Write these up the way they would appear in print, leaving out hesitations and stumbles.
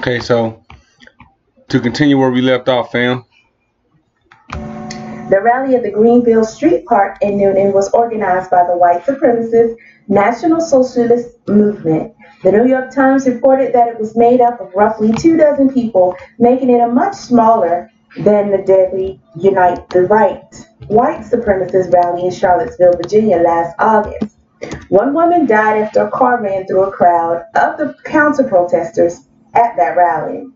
Okay, so to continue where we left off, fam. The rally at the Greenville Street Park in Newton was organized by the white supremacist National Socialist Movement. The New York Times reported that it was made up of roughly 24 people, making it a much smaller than the deadly Unite the Right white supremacist rally in Charlottesville, Virginia last August. One woman died after a car ran through a crowd of the counter-protesters at that rally.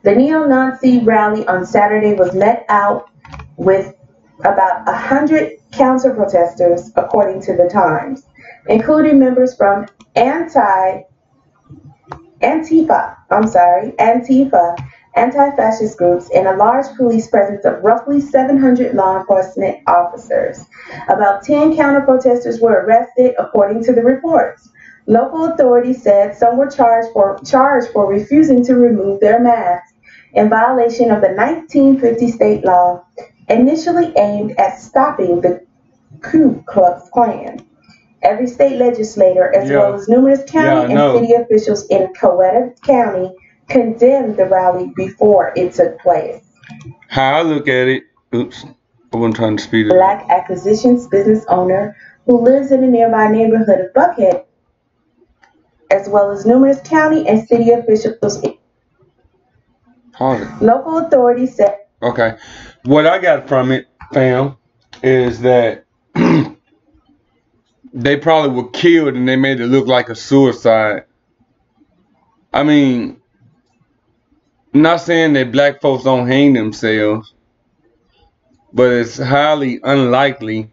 The neo-Nazi rally on Saturday was met out with about 100 counter-protesters, according to the Times, including members from Antifa, anti-fascist groups, and a large police presence of roughly 700 law enforcement officers. About 10 counter-protesters were arrested, according to the reports. Local authorities said some were charged for refusing to remove their masks in violation of the 1950 state law initially aimed at stopping the Ku Klux Klan. Every state legislator, as well as numerous county and city officials in Coweta County, condemned the rally before it took place. How I look at it, oops, I wasn't trying to speed it. Black acquisitions business owner who lives in a nearby neighborhood of Buckhead, as well as numerous county and city officials. Local authorities said. Okay, what I got from it, fam, is that they probably were killed and they made it look like a suicide. I mean, I'm not saying that black folks don't hang themselves, but it's highly unlikely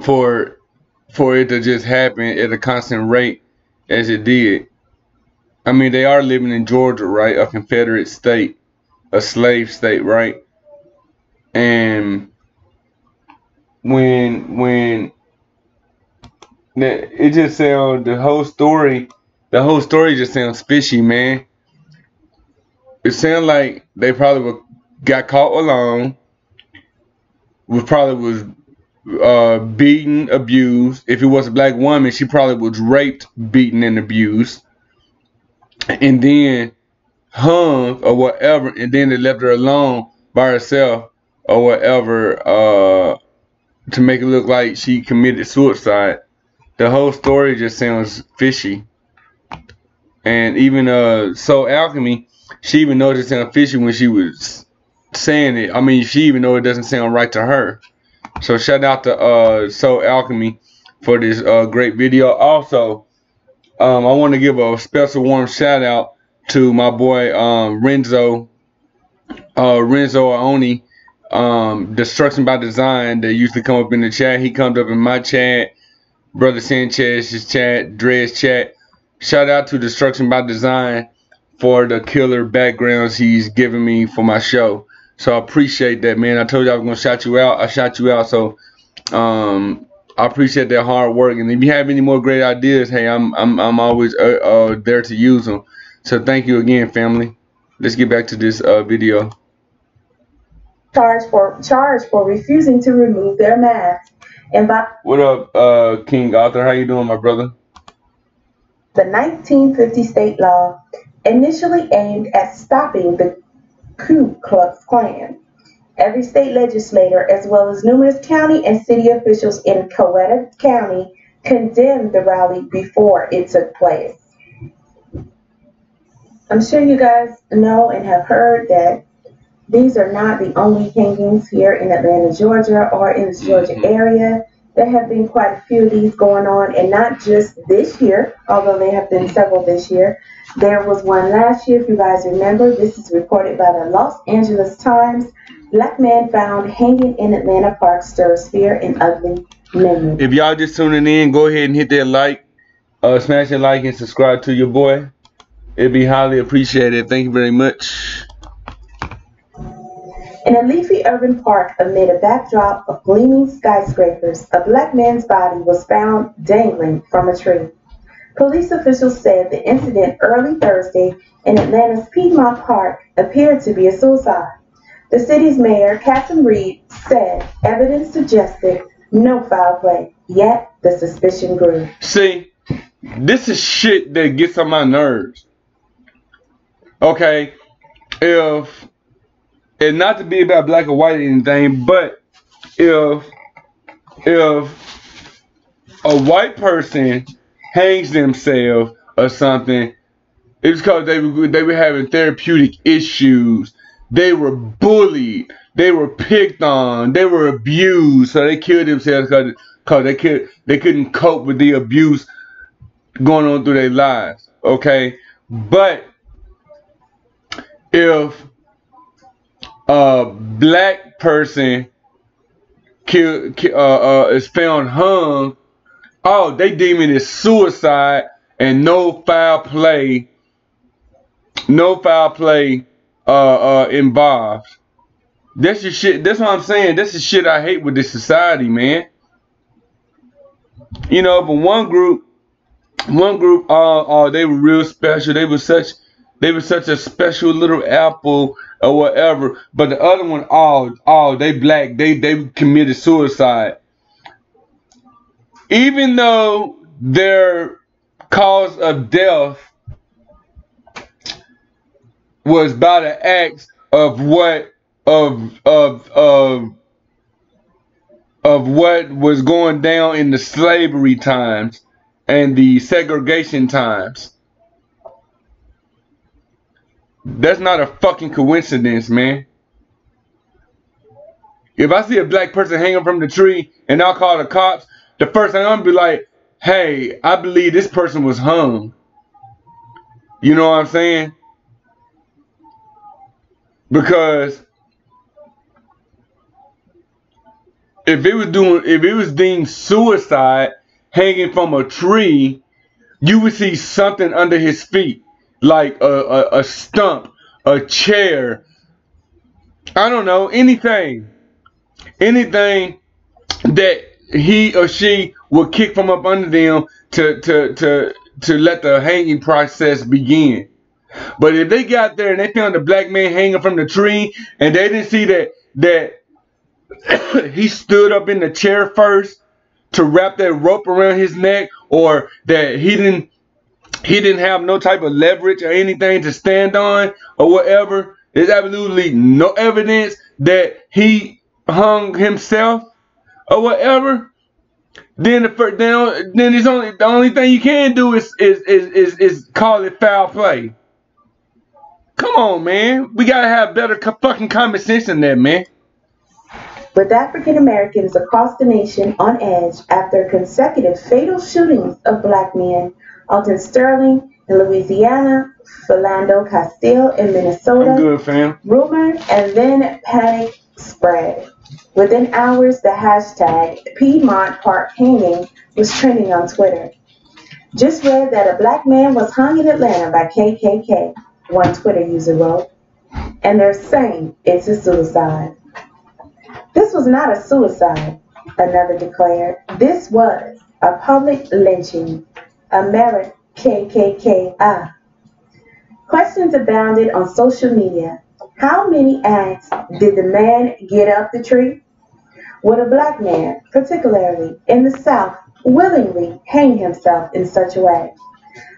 for it to just happen at a constant rate as it did. I mean, they are living in Georgia, right? A Confederate state, a slave state, right? And when it just sounds, the whole story just sounds fishy, man. It sounds like they probably got caught alone. Was beaten, abused. If it was a black woman, she probably was raped, beaten, and abused, and then hung or whatever, and then they left her alone by herself or whatever to make it look like she committed suicide. The whole story just sounds fishy. And even Soul Alchemy, she even knows it sounds fishy when she was saying it. I mean, she even know it doesn't sound right to her. So shout out to Soul Alchemy for this great video. Also, I want to give a special warm shout out to my boy Renzo Aoni, Destruction by Design, that used to come up in the chat. He comes up in my chat, Brother Sanchez's chat, Dre's chat. Shout out to Destruction by Design for the killer backgrounds he's giving me for my show. So I appreciate that, man. I told you I was gonna shout you out. I shout you out. So I appreciate that hard work. And if you have any more great ideas, hey, I'm always there to use them. So thank you again, family. Let's get back to this video. Charged for refusing to remove their masks. What up, King Arthur? How you doing, my brother? The 1950 state law initially aimed at stopping the Ku Klux Klan. Every state legislator, as well as numerous county and city officials in Coweta County, condemned the rally before it took place. I'm sure you guys know and have heard that these are not the only hangings here in Atlanta, Georgia, or in the Georgia area. There have been quite a few of these going on, and not just this year, although there have been several this year. There was one last year, if you guys remember. This is reported by the Los Angeles Times. Black man found hanging in Atlanta Park stirs fear and ugly memories. If y'all just tuning in, go ahead and hit that like, smash that like, and subscribe to your boy. It'd be highly appreciated. Thank you very much. In a leafy urban park amid a backdrop of gleaming skyscrapers, a black man's body was found dangling from a tree. Police officials said the incident early Thursday in Atlanta's Piedmont Park appeared to be a suicide. The city's mayor, Catherine Reed, said evidence suggested no foul play, yet the suspicion grew. See, this is shit that gets on my nerves. Okay, if and not to be about black or white or anything, but if if a white person hangs themselves or something, it's because they were having therapeutic issues. They were bullied. They were picked on. They were abused. So they killed themselves because they couldn't cope with the abuse going on through their lives. Okay, but if a black person is found hung, oh, they deem it as suicide and no foul play involved. That's your shit. That's what I'm saying. That's the shit I hate with this society, man. But one group, they were real special. They were such a special little apple or whatever. But the other one, they black. They committed suicide, even though their cause of death was by the acts of what was going down in the slavery times and the segregation times. That's not a fucking coincidence, man. If I see a black person hanging from the tree and I'll call the cops, the first thing I'm gonna be like, hey, I believe this person was hung. You know what I'm saying? Because if it was deemed suicide hanging from a tree, you would see something under his feet, like a stump, a chair, I don't know, anything that he or she would kick from up under them to let the hanging process begin. But if they got there and they found a black man hanging from the tree and they didn't see that he stood up in the chair first to wrap that rope around his neck, or that he didn't have no type of leverage or anything to stand on or whatever, there's absolutely no evidence that he hung himself or whatever, then the only thing you can do is call it foul play. Come on, man. We gotta have better fucking common sense than that, man. With African Americans across the nation on edge after consecutive fatal shootings of black men, Alton Sterling in Louisiana, Philando Castile in I'm Minnesota, good, fam. rumor and then panic spread. Within hours, the hashtag Piedmont Park hanging was trending on Twitter. Just read that a black man was hung in Atlanta by KKK, one Twitter user wrote, and they're saying it's a suicide. This was not a suicide, another declared. This was a public lynching, a merit KKK. Questions abounded on social media. How many acts did the man get up the tree? Would a black man, particularly in the South, willingly hang himself in such a way?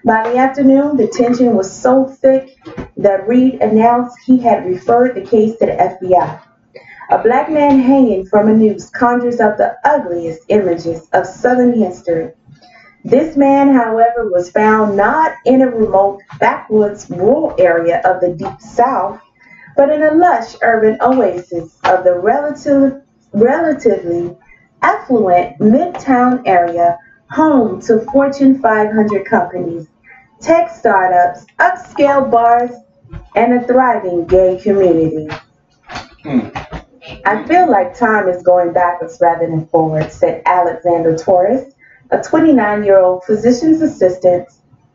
By the afternoon, the tension was so thick that Reed announced he had referred the case to the FBI. A black man hanging from a noose conjures up the ugliest images of Southern history. This man, however, was found not in a remote backwoods rural area of the Deep South, but in a lush urban oasis of the relatively affluent Midtown area, home to Fortune 500 companies, tech startups, upscale bars, and a thriving gay community. I feel like time is going backwards rather than forward, said Alexander Torres, a 29-year-old physician's assistant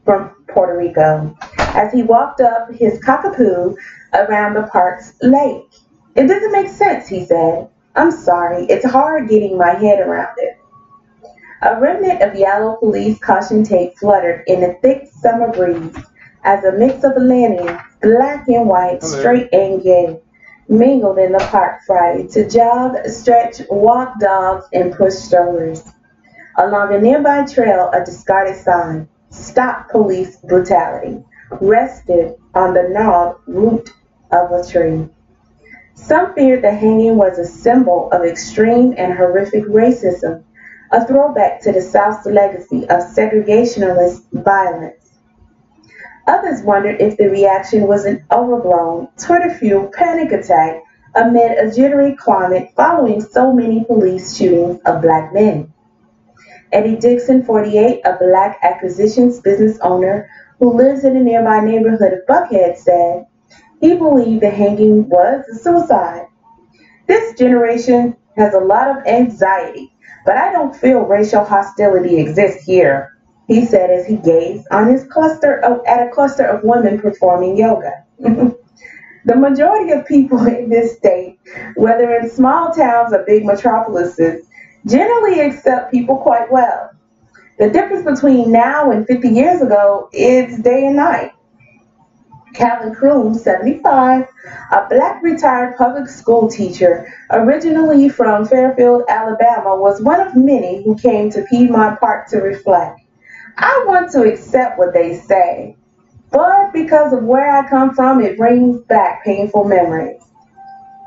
from Puerto Rico, as he walked up his cockapoo around the park's lake. It doesn't make sense, he said. I'm sorry, it's hard getting my head around it. A remnant of yellow police caution tape fluttered in the thick summer breeze as a mix of millennials, black and white, straight and gay, mingled in the park Friday to jog, stretch, walk dogs, and push strollers. Along a nearby trail, a discarded sign, Stop Police Brutality, rested on the gnarled root of a tree. Some feared the hanging was a symbol of extreme and horrific racism, a throwback to the South's legacy of segregationist violence. Others wondered if the reaction was an overblown, Twitter-fueled panic attack amid a jittery climate following so many police shootings of black men. Eddie Dixon, 48, a black acquisitions business owner who lives in a nearby neighborhood of Buckhead, said he believed the hanging was a suicide. This generation has a lot of anxiety, but I don't feel racial hostility exists here, he said as he gazed on at a cluster of women performing yoga. The majority of people in this state, whether in small towns or big metropolises, generally accept people quite well. The difference between now and 50 years ago is day and night. Calvin Croom, 75, a black retired public school teacher, originally from Fairfield, Alabama, was one of many who came to Piedmont Park to reflect. I want to accept what they say, but because of where I come from, it brings back painful memories.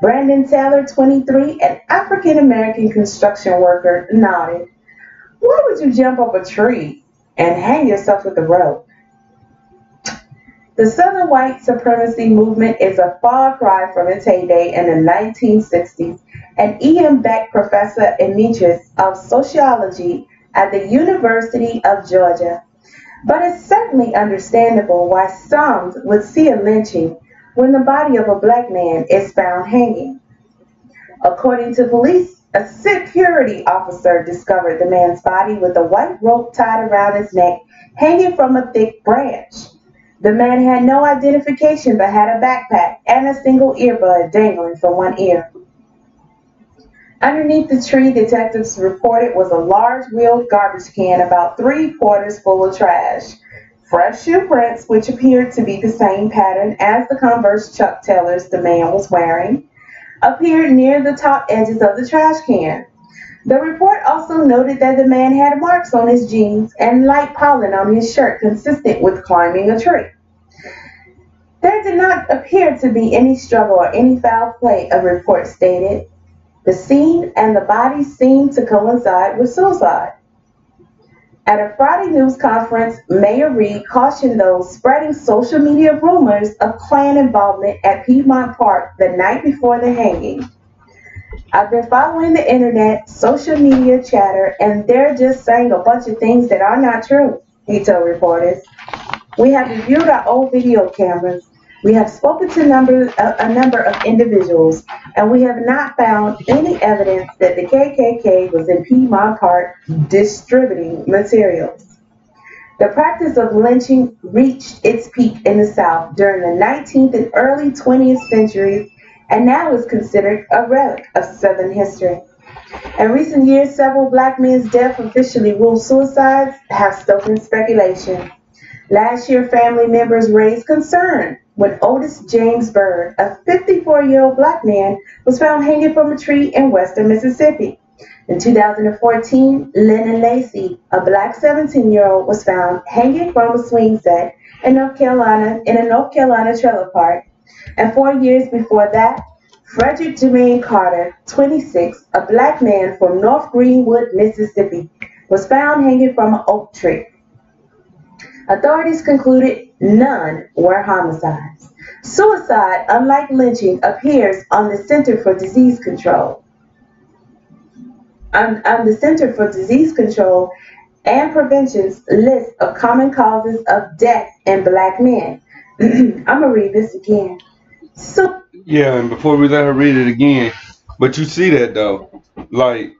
Brandon Taylor, 23, an African American construction worker, nodded. Why would you jump up a tree and hang yourself with a rope? The Southern white supremacy movement is a far cry from its heyday in the 1960s, and E.M. Beck, professor emeritus of sociology at the University of Georgia. But it's certainly understandable why some would see a lynching when the body of a black man is found hanging. According to police, a security officer discovered the man's body with a white rope tied around his neck, hanging from a thick branch. The man had no identification but had a backpack and a single earbud dangling from one ear. Underneath the tree, detectives reported was a large wheeled garbage can about 3/4 full of trash. Fresh shoe prints, which appeared to be the same pattern as the Converse Chuck Taylors the man was wearing, appeared near the top edges of the trash can. The report also noted that the man had marks on his jeans and light pollen on his shirt consistent with climbing a tree. There did not appear to be any struggle or any foul play, a report stated. The scene and the body seemed to coincide with suicide. At a Friday news conference, Mayor Reed cautioned those spreading social media rumors of Klan involvement at Piedmont Park the night before the hanging. I've been following the internet, social media chatter, and they're just saying a bunch of things that are not true, he told reporters. We have reviewed our old video cameras. We have spoken to a number of individuals, and we have not found any evidence that the KKK was in Piedmont Park distributing materials. The practice of lynching reached its peak in the South during the 19th and early 20th centuries and now is considered a relic of Southern history. In recent years, several black men's deaths officially ruled suicides have stoked speculation. Last year, family members raised concern when Otis James Byrd, a 54-year-old black man, was found hanging from a tree in western Mississippi. In 2014, Lennon Lacey, a black 17-year-old, was found hanging from a swing set in a North Carolina trailer park. And 4 years before that, Frederick Jermaine Carter, 26, a black man from North Greenwood, Mississippi, was found hanging from an oak tree. Authorities concluded none were homicides. Suicide, unlike lynching, appears on the Center for Disease Control. On the Center for Disease Control and Prevention's list of common causes of death in black men. I'm going to read this again. Yeah, and before we let her read it again, but you see that though, like,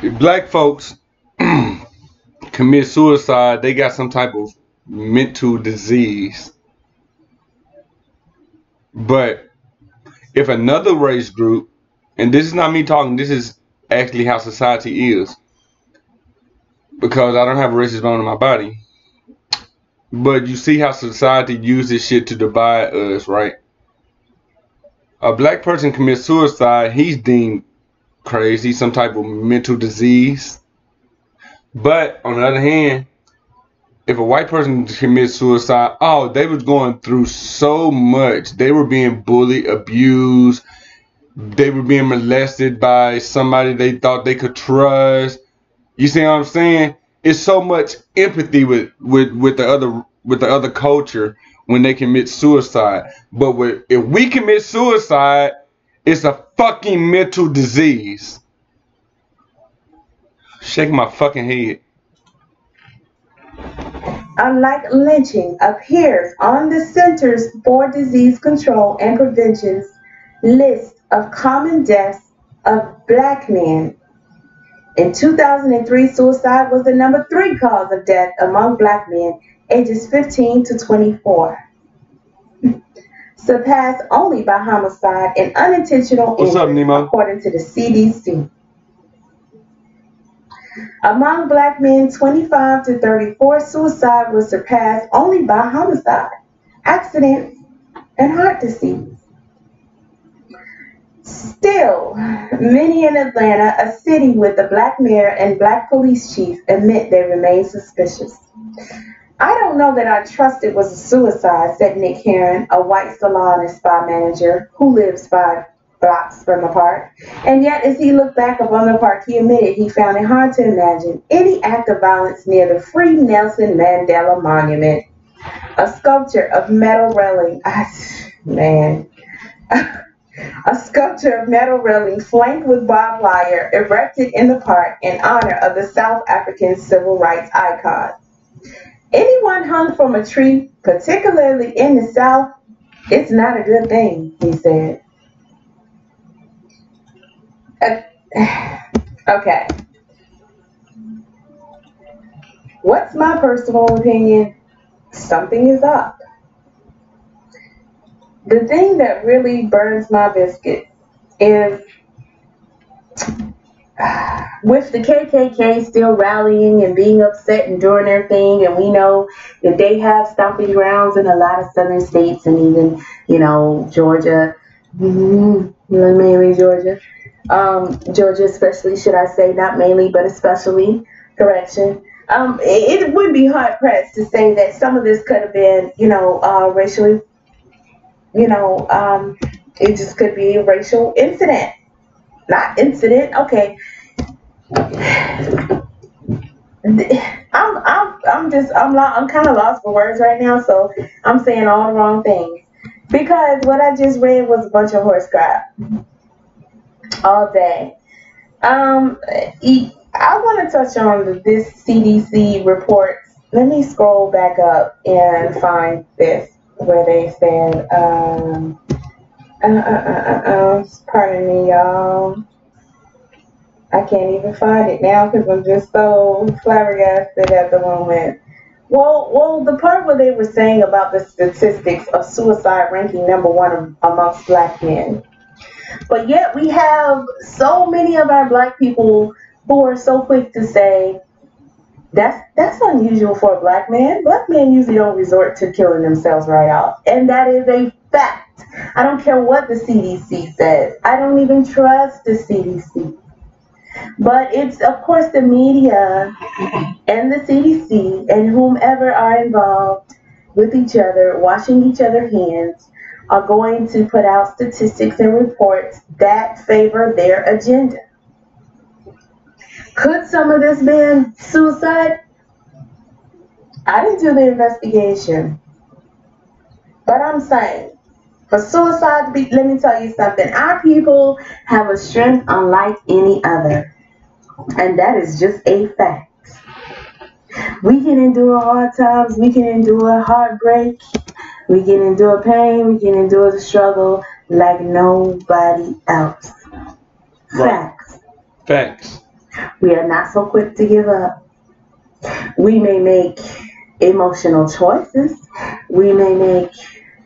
if black folks commit suicide, they got some type of mental disease. But if another race group, and this is not me talking, this is actually how society is, because I don't have a racist bone in my body, but you see how society uses shit to divide us, right? A black person commits suicide, he's deemed crazy, some type of mental disease. But on the other hand, if a white person commits suicide, oh, they was going through so much. They were being bullied, abused. They were being molested by somebody they thought they could trust. You see what I'm saying? It's so much empathy with the other culture when they commit suicide. But if we commit suicide, it's a fucking mental disease. Shake my fucking head. Unlike lynching, appears on the Centers for Disease Control and Prevention's list of common deaths of black men. In 2003, suicide was the number 3 cause of death among black men ages 15 to 24, surpassed only by homicide and unintentional What's up, injury, Nemo? according to the CDC. Among black men 25 to 34, suicide was surpassed only by homicide, accidents, and heart disease. Still, many in Atlanta, a city with a black mayor and black police chief, admit they remain suspicious. I don't know that I trust it was a suicide, said Nick Heron, a white salon and spa manager who lives 5 blocks from the park. And yet, as he looked back upon the park, he admitted he found it hard to imagine any act of violence near the Free Nelson Mandela Monument, a sculpture of metal railing. Man. A sculpture of metal railing flanked with barbed wire erected in the park in honor of the South African civil rights icon. Anyone hung from a tree, particularly in the South, it's not a good thing, he said. Okay. What's my personal opinion? Something is up. The thing that really burns my biscuit is with the KKK still rallying and being upset and doing their thing, and we know that they have stomping grounds in a lot of southern states and even, Georgia, mainly Georgia. Georgia especially, should I say, not mainly, but especially, correction. It would be hard pressed to say that some of this could have been, racially, it just could be a racial incident. Not incident, okay. I'm kind of lost for words right now, so I'm saying all the wrong things. Because what I just read was a bunch of horse crap all day. I want to touch on this CDC report. Let me scroll back up and find this where they said, pardon me, y'all. I can't even find it now because I'm just so flabbergasted at the moment. Well, the part where they were saying about the statistics of suicide ranking number 1 amongst black men. But yet we have so many of our black people who are so quick to say, that's unusual for a black man. Black men usually don't resort to killing themselves right out. And that is a fact. I don't care what the CDC says. I don't even trust the CDC. But it's, of course, the media and the CDC and whomever are involved with each other, washing each other's hands, are going to put out statistics and reports that favor their agenda. Could some of this be suicide? I didn't do the investigation. But I'm saying, for suicide to be, let me tell you something. Our people have a strength unlike any other. And that is just a fact. We can endure hard times. We can endure heartbreak. We can endure pain. We can endure the struggle like nobody else. Right. Facts. We are not so quick to give up. We may make emotional choices. We may make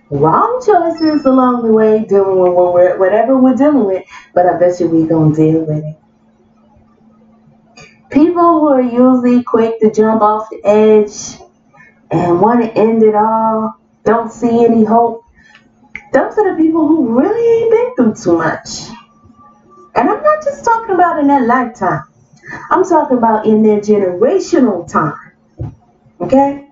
wrong choices along the way, dealing with whatever we're dealing with, but I bet you we're going to deal with it. People who are usually quick to jump off the edge and want to end it all, don't see any hope, those are the people who really ain't been through too much. And I'm not just talking about in their lifetime. I'm talking about in their generational time. Okay?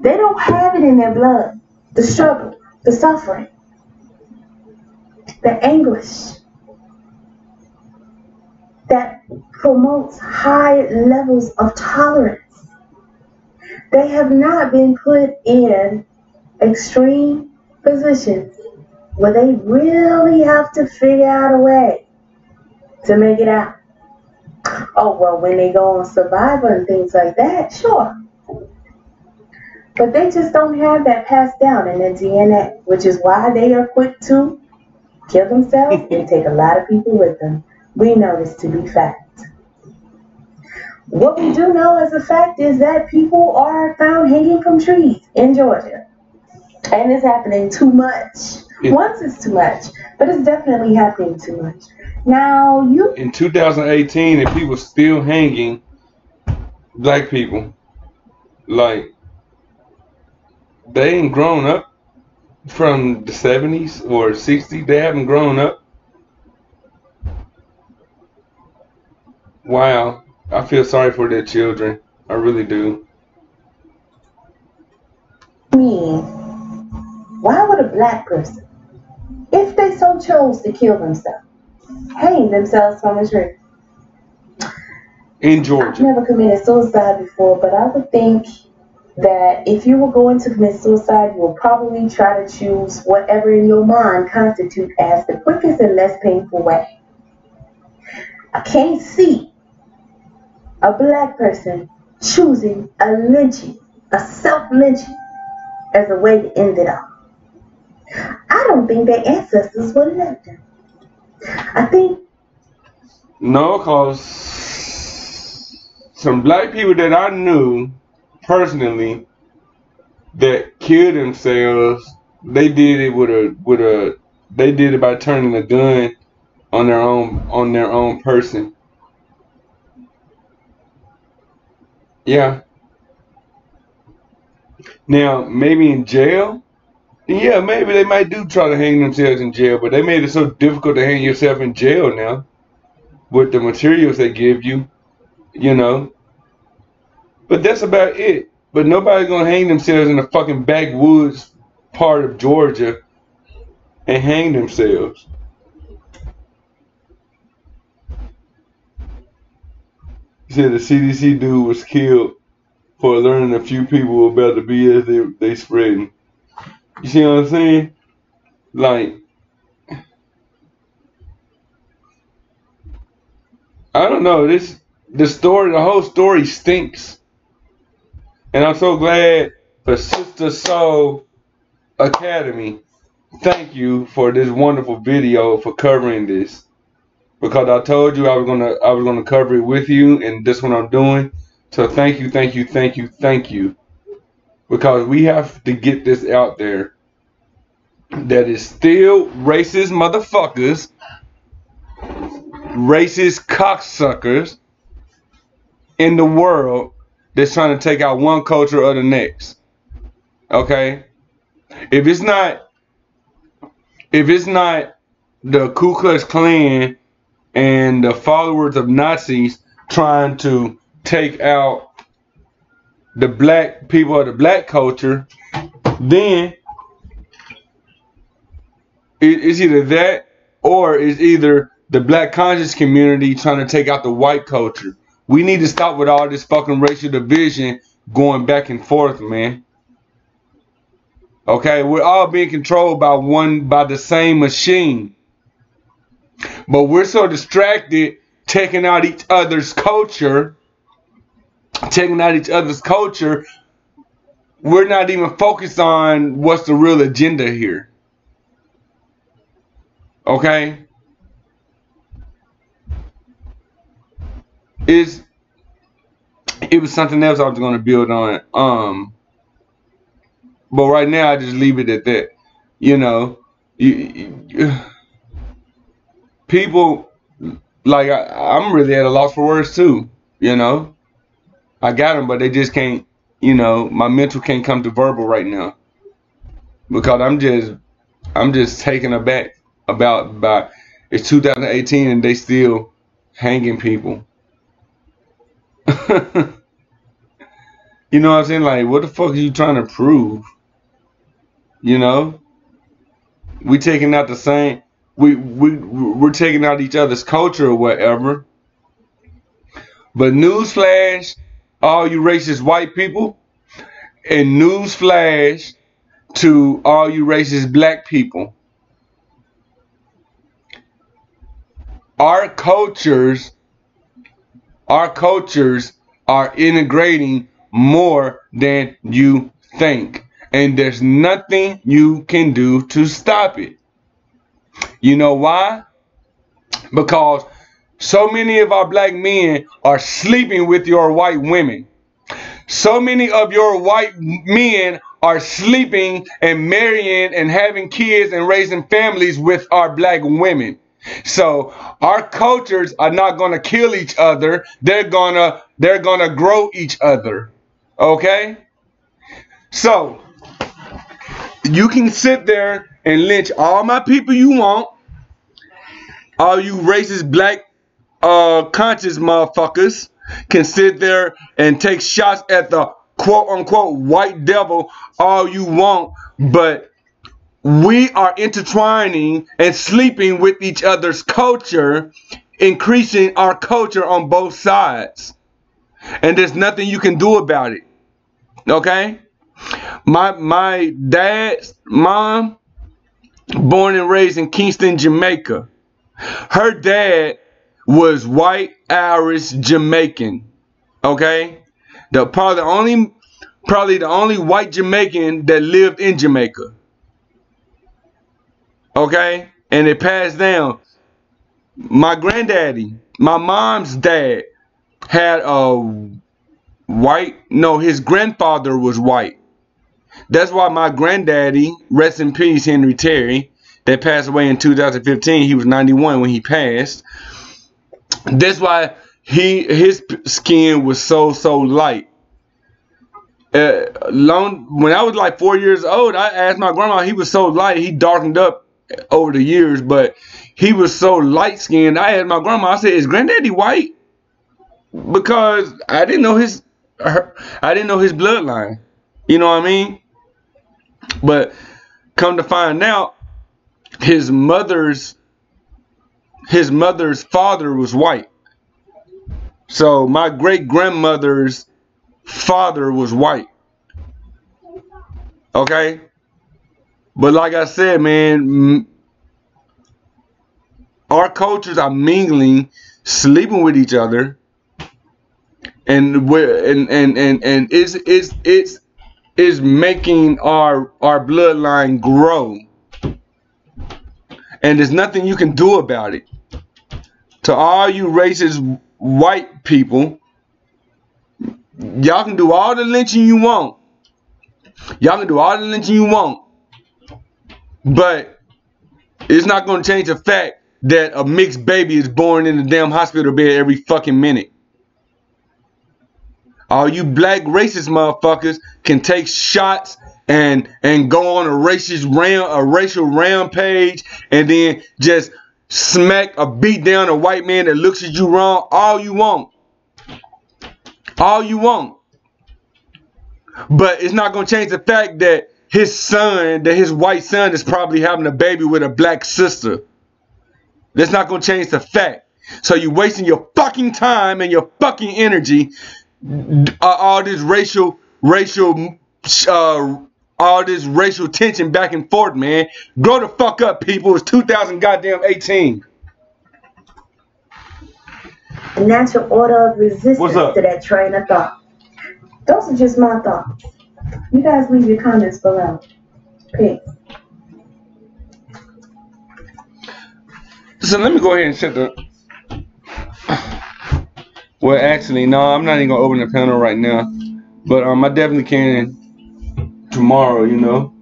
They don't have it in their blood. The struggle, the suffering, the anguish that promotes high levels of tolerance. They have not been put in extreme positions where they really have to figure out a way to make it out. Oh, well, when they go on Survivor and things like that, sure. But they just don't have that passed down in their DNA, which is why they are quick to kill themselves and take a lot of people with them. We know this to be fact. What we do know as a fact is that people are found hanging from trees in Georgia. And it's happening too much. Once it's too much, but it's definitely happening too much. Now, in 2018, and people still hanging black people, like, they ain't grown up from the 70s or 60s. They haven't grown up. Wow. I feel sorry for their children. I really do. I mean, why would a black person, if they so chose to kill themselves, hang themselves from a tree? In Georgia. I've never committed suicide before, but I would think that if you were going to commit suicide, you will probably try to choose whatever in your mind constitutes as the quickest and less painful way. I can't see a black person choosing a lynching, a self-lynching, as a way to end it all. I don't think their ancestors would have let them. I think... No, because some black people that I knew personally that killed themselves, they did it they did it by turning a gun on their own person. Yeah. Now, maybe in jail, yeah, maybe they might do try to hang themselves in jail, but they made it so difficult to hang yourself in jail now with the materials they give you, you know. But that's about it. But nobody's gonna hang themselves in the fucking backwoods part of Georgia and hang themselves. He said the CDC dude was killed for learning a few people about the BS they spreading. You see what I'm saying? Like, I don't know. The whole story stinks. And I'm so glad for Sister Soul Academy. Thank you for this wonderful video for covering this. Because I told you I was gonna cover it with you, and this is what I'm doing. So thank you, thank you, thank you, thank you. Because we have to get this out there. That is still racist motherfuckers, racist cocksuckers in the world that's trying to take out one culture or the next. Okay? If it's not the Ku Klux Klan and the followers of Nazis trying to take out the black people of the black culture, then it's either that or it's either the black conscious community trying to take out the white culture. We need to stop with all this fucking racial division going back and forth, man. Okay, we're all being controlled by the same machine. But we're so distracted taking out each other's culture, we're not even focused on what's the real agenda here. Okay? It was something else I was going to build on. But right now I just leave it at that. You know, people, like, I'm really at a loss for words too. You know, I got them, but they just can't. You know, my mental can't come to verbal right now because I'm just taken aback about it's 2018 and they still hanging people. You know what I'm saying? Like, what the fuck are you trying to prove? You know, we taking out the same. We're taking out each other's culture or whatever. But newsflash, all you racist white people, and newsflash to all you racist black people. Our cultures, our cultures are integrating more than you think. And there's nothing you can do to stop it. You know why? Because so many of our black men are sleeping with your white women. So many of your white men are sleeping and marrying and having kids and raising families with our black women. So our cultures are not going to kill each other. They're gonna grow each other. Okay? So you can sit there and lynch all my people you want, all you racist black conscious motherfuckers can sit there and take shots at the quote unquote white devil all you want, but we are intertwining and sleeping with each other's culture, increasing our culture on both sides. And there's nothing you can do about it. Okay? My dad's mom, born and raised in Kingston, Jamaica. Her dad was white, Irish, Jamaican. Okay? Probably the only white Jamaican that lived in Jamaica. Okay? And it passed down. My granddaddy, my mom's dad, had a his grandfather was white. That's why my granddaddy, rest in peace, Henry Terry, that passed away in 2015. He was 91 when he passed. That's why his skin was so light. When I was like 4 years old, I asked my grandma. He was so light. He darkened up over the years, but he was so light skinned. I asked my grandma. I said, "Is Granddaddy white?" Because I didn't know his bloodline. You know what I mean? But come to find out, his mother's father was white. So my great grandmother's father was white. Okay? But like I said, man, our cultures are mingling, sleeping with each other, and it's making our bloodline grow. And there's nothing you can do about it. To all you racist white people, y'all can do all the lynching you want. Y'all can do all the lynching you want. But it's not going to change the fact that a mixed baby is born in the damn hospital bed every fucking minute. All you black racist motherfuckers can take shots and go on a racial rampage and then just smack or beat down a white man that looks at you wrong all you want. All you want. But it's not going to change the fact that his white son is probably having a baby with a black sister. That's not going to change the fact. So you're wasting your fucking time and your fucking energy, all this racial tension back and forth, man. Grow the fuck up, people. It's 2018. A natural order of resistance What's up? to that train of thought. Those are just my thoughts. You guys leave your comments below. Peace. So let me go ahead and set the... Well, actually, no, I'm not even going to open the panel right now. But I definitely can tomorrow, you know.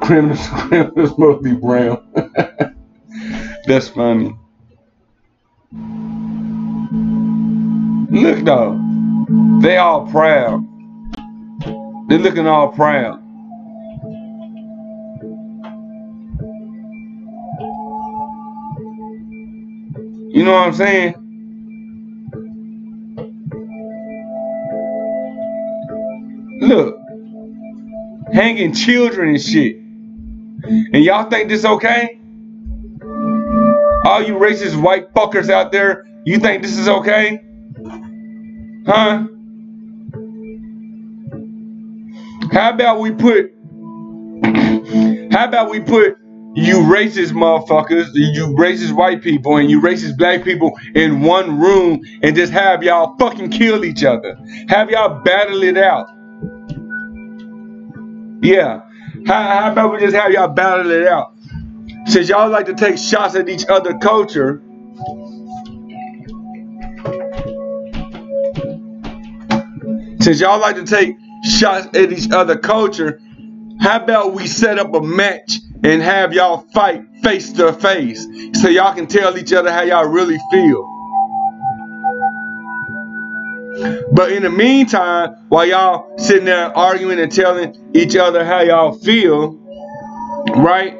Criminals must be brown. That's funny. Look though, they all proud. They're looking all proud. You know what I'm saying? Look, hanging children and shit. And y'all think this okay? All you racist white fuckers out there, you think this is okay? Huh? How about we put you racist motherfuckers, you racist white people and you racist black people in one room and just have y'all fucking kill each other. Have y'all battle it out. Yeah. How about we just have y'all battle it out? Since y'all like to take shots at each other culture, how about we set up a match and have y'all fight face to face so y'all can tell each other how y'all really feel. But in the meantime, while y'all sitting there arguing and telling each other how y'all feel, right?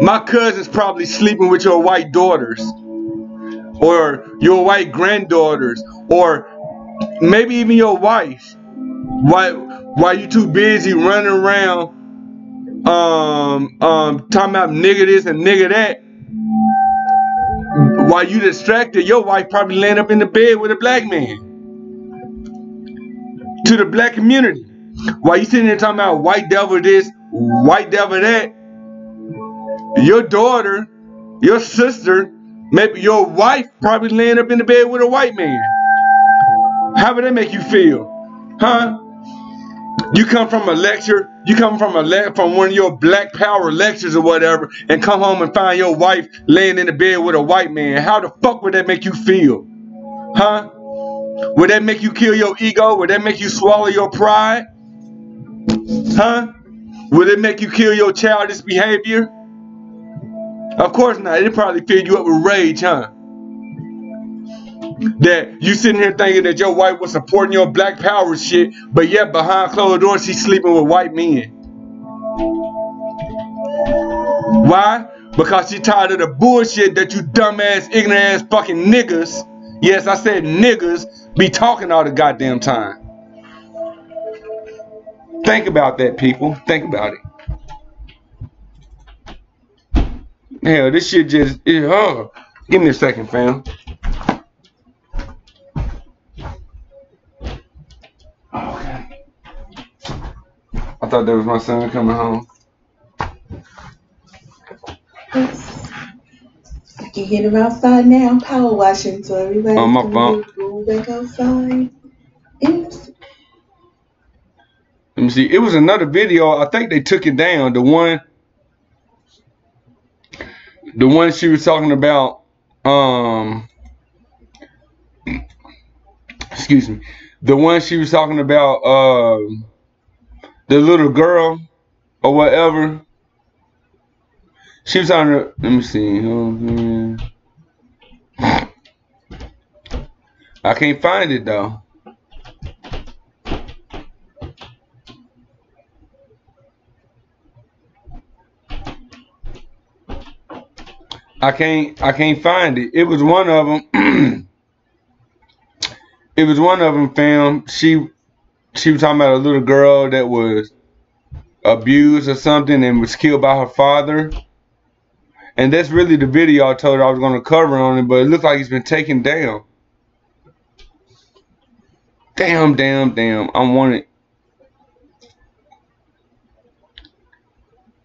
My cousin's probably sleeping with your white daughters or your white granddaughters or maybe even your wife. Why you too busy running around talking about nigga this and nigga that? While you distracted, your wife probably laying up in the bed with a black man. To the black community. While you sitting there talking about white devil this, white devil that, your daughter, your sister, maybe your wife probably laying up in the bed with a white man. How would that make you feel? Huh? You come from a lecture, from one of your black power lectures or whatever, and come home and find your wife laying in the bed with a white man. How the fuck would that make you feel? Huh? Would that make you kill your ego? Would that make you swallow your pride? Huh? Would it make you kill your childish behavior? Of course not. It'd probably fill you up with rage, huh? That you sitting here thinking that your wife was supporting your black power shit, but yet behind closed doors she's sleeping with white men. Why? Because she tired of the bullshit that you dumbass, ignorant ass fucking niggas, yes, I said niggas, be talking all the goddamn time. Think about that, people. Think about it. Hell, this shit just, give me a second, fam. Okay. I thought that was my son coming home. You can hear them outside now, power washing, so everybody On my can phone. go back outside. Let me see. It was another video. I think they took it down. The one she was talking about. Excuse me. The one she was talking about. The little girl or whatever. She was on her. Let me see. I can't find it though. I can't find it. It was one of them. It was one of them, fam. She was talking about a little girl that was abused or something and was killed by her father. And that's really the video I told her I was going to cover on it, but it looks like it's been taken down. Damn. I want it.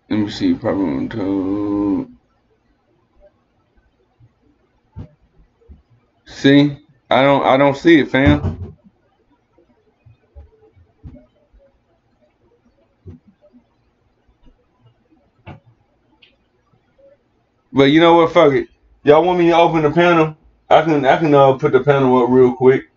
Let me see. Probably to. See? I don't see it, fam. But you know what? Fuck it. Y'all want me to open the panel? I can put the panel up real quick.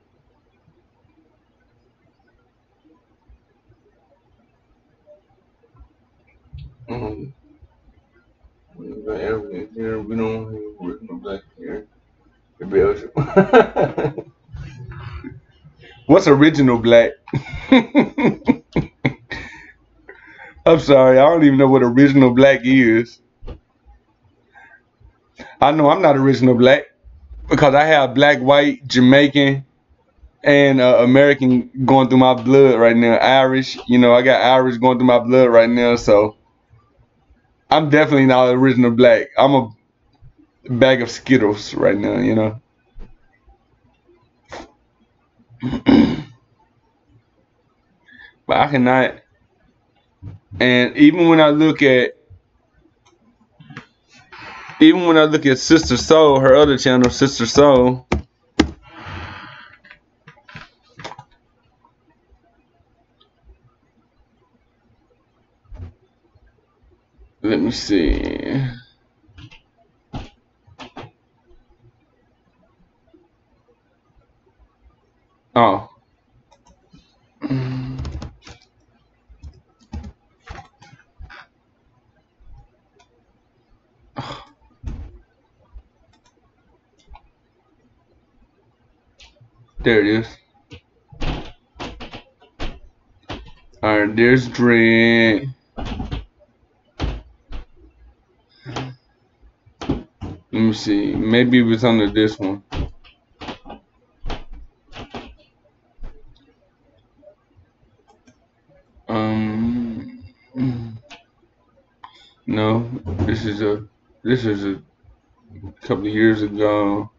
Here we don't have no black here. Belgium. What's original black? I'm sorry, I don't even know what original black is. I know I'm not original black because I have black, white, Jamaican, and American going through my blood right now. Irish, I got Irish going through my blood right now. So I'm definitely not original black. I'm a bag of Skittles right now. But I cannot. And even when I look at Sister Soul, her other channel, Sister Soul. Let me see. Oh. There it is. Alright, there's Dread. Let me see. Maybe it was under this one. No, this is a couple of years ago.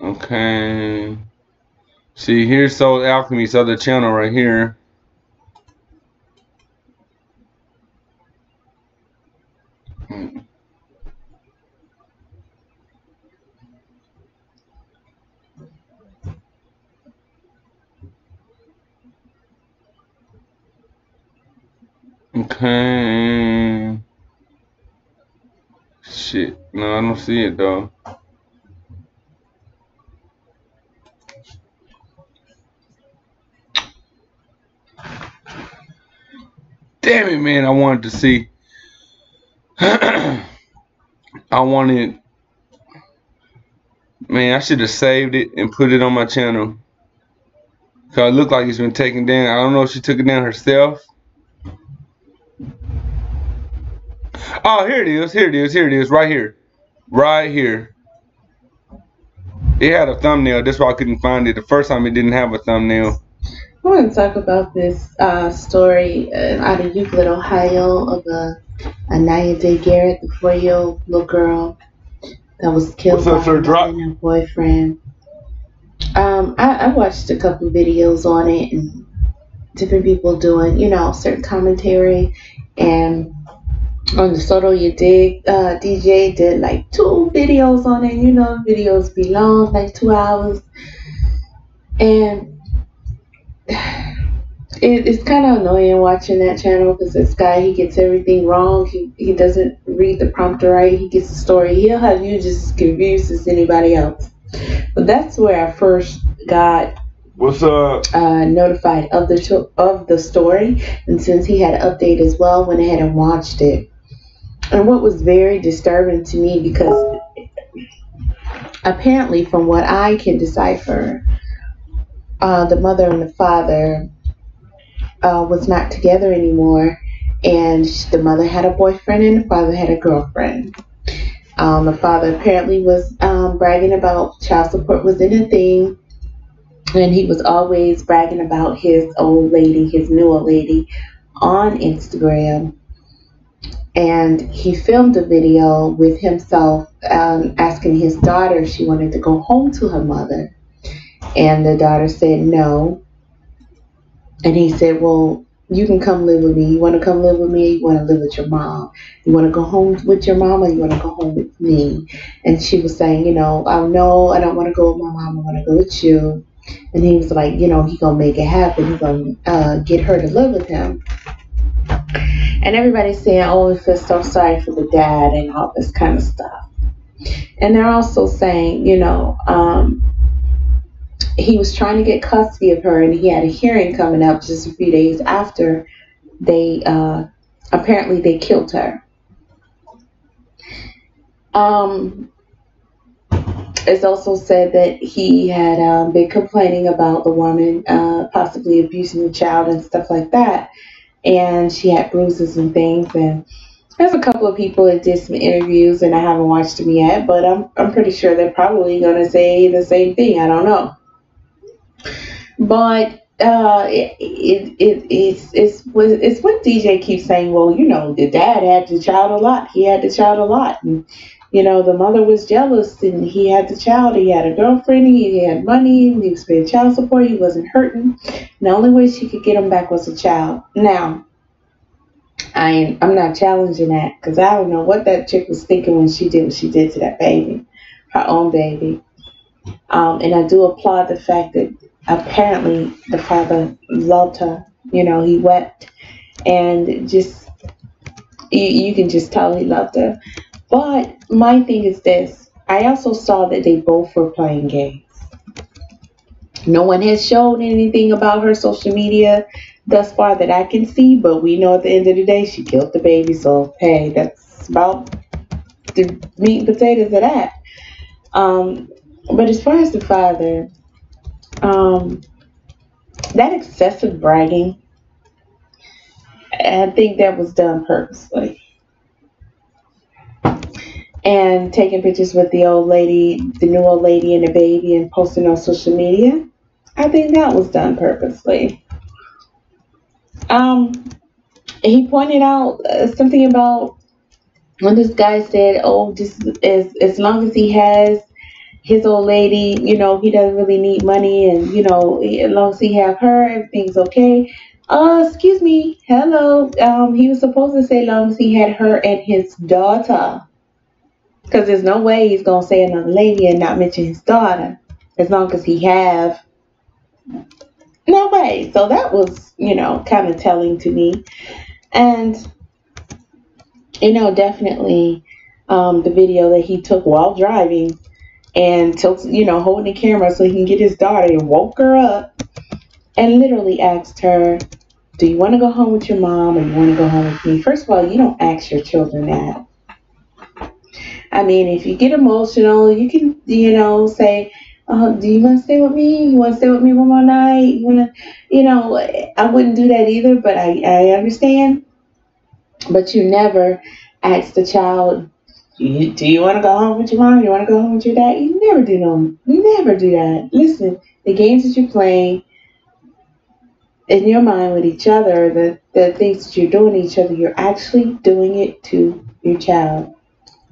Okay. See, here's Soul Alchemy's other channel right here. Okay. Shit. No, I don't see it though. Damn it, man. I wanted to see. I wanted. Man, I should have saved it and put it on my channel. Cause it looked like it's been taken down. I don't know if she took it down herself. Oh, here it is. Here it is. Here it is. Right here. Right here. It had a thumbnail. That's why I couldn't find it. The first time it didn't have a thumbnail. I want to talk about this story out of Euclid, Ohio, of Anaya Day Garrett, the 4-year-old little girl that was killed by her mother and her boyfriend. I watched a couple videos on it and different people doing, certain commentary. And on the Soto You Dig, DJ did like 2 videos on it. Videos be long, like 2 hours. And it's kind of annoying watching that channel because this guy, he gets everything wrong. He doesn't read the prompter right. He gets the story. He'll have you just as confused as anybody else. But that's where I first got notified of the story. And since he had an update as well, went ahead and watched it. And what was very disturbing to me, because apparently from what I can decipher, the mother and the father was not together anymore, and the mother had a boyfriend and the father had a girlfriend. The father apparently was bragging about child support wasn't a thing, and he was always bragging about his old lady, his new old lady, on Instagram. And he filmed a video with himself asking his daughter if she wanted to go home to her mother, and the daughter said no. And he said, well, you can come live with me. You want to come live with me? You want to live with your mom? You want to go home with your mom, or you want to go home with me? And she was saying, oh, no, I don't want to go with my mom. I want to go with you. And he was like, he going to make it happen. He's going to get her to live with him. And everybody's saying, oh, we feel so sorry for the dad and all this kind of stuff. And they're also saying, he was trying to get custody of her, and he had a hearing coming up just a few days after they apparently they killed her. It's also said that he had been complaining about the woman possibly abusing the child and stuff like that, and she had bruises and things. And There's a couple of people that did some interviews, and I haven't watched them yet, but I'm pretty sure they're probably gonna say the same thing. I don't know, but it's what DJ keeps saying. Well, the dad had the child a lot. He had the child a lot, and the mother was jealous, and he had the child. He had a girlfriend. He had money. And he was paying child support. He wasn't hurting. And the only way she could get him back was a child. Now, I'm not challenging that because I don't know what that chick was thinking when she did what she did to that baby, her own baby. And I do applaud the fact that apparently the father loved her. He wept, and just you can just tell he loved her. But my thing is this: I also saw that they both were playing games. No one has shown anything about her social media thus far that I can see, but we know at the end of the day she killed the baby. So hey, that's about the meat and potatoes of that. But as far as the father, that excessive bragging, I think that was done purposely. And taking pictures with the old lady, the new old lady and the baby, and posting on social media, I think that was done purposely. Um, he pointed out something about when this guy said, "Oh, just as long as he has his old lady, he doesn't really need money, and as long as he have her, everything's okay." Excuse me, hello. He was supposed to say, as long as he had her and his daughter, because there's no way he's gonna say another lady and not mention his daughter, as long as he have. No way. So that was, kind of telling to me. And, definitely the video that he took while driving and took, holding the camera so he can get his daughter, and woke her up and literally asked her, "Do you want to go home with your mom, or you want to go home with me?" First of all, you don't ask your children that. I mean, if you get emotional, you can, say, "Do you want to stay with me? You want to stay with me one more night? You want to," I wouldn't do that either, but I understand. But you never ask the child, "Do you want to go home with your mom? You want to go home with your dad?" You never do no, you never do that. Listen, the games that you're playing in your mind with each other, the things that you're doing to each other, you're actually doing it to your child.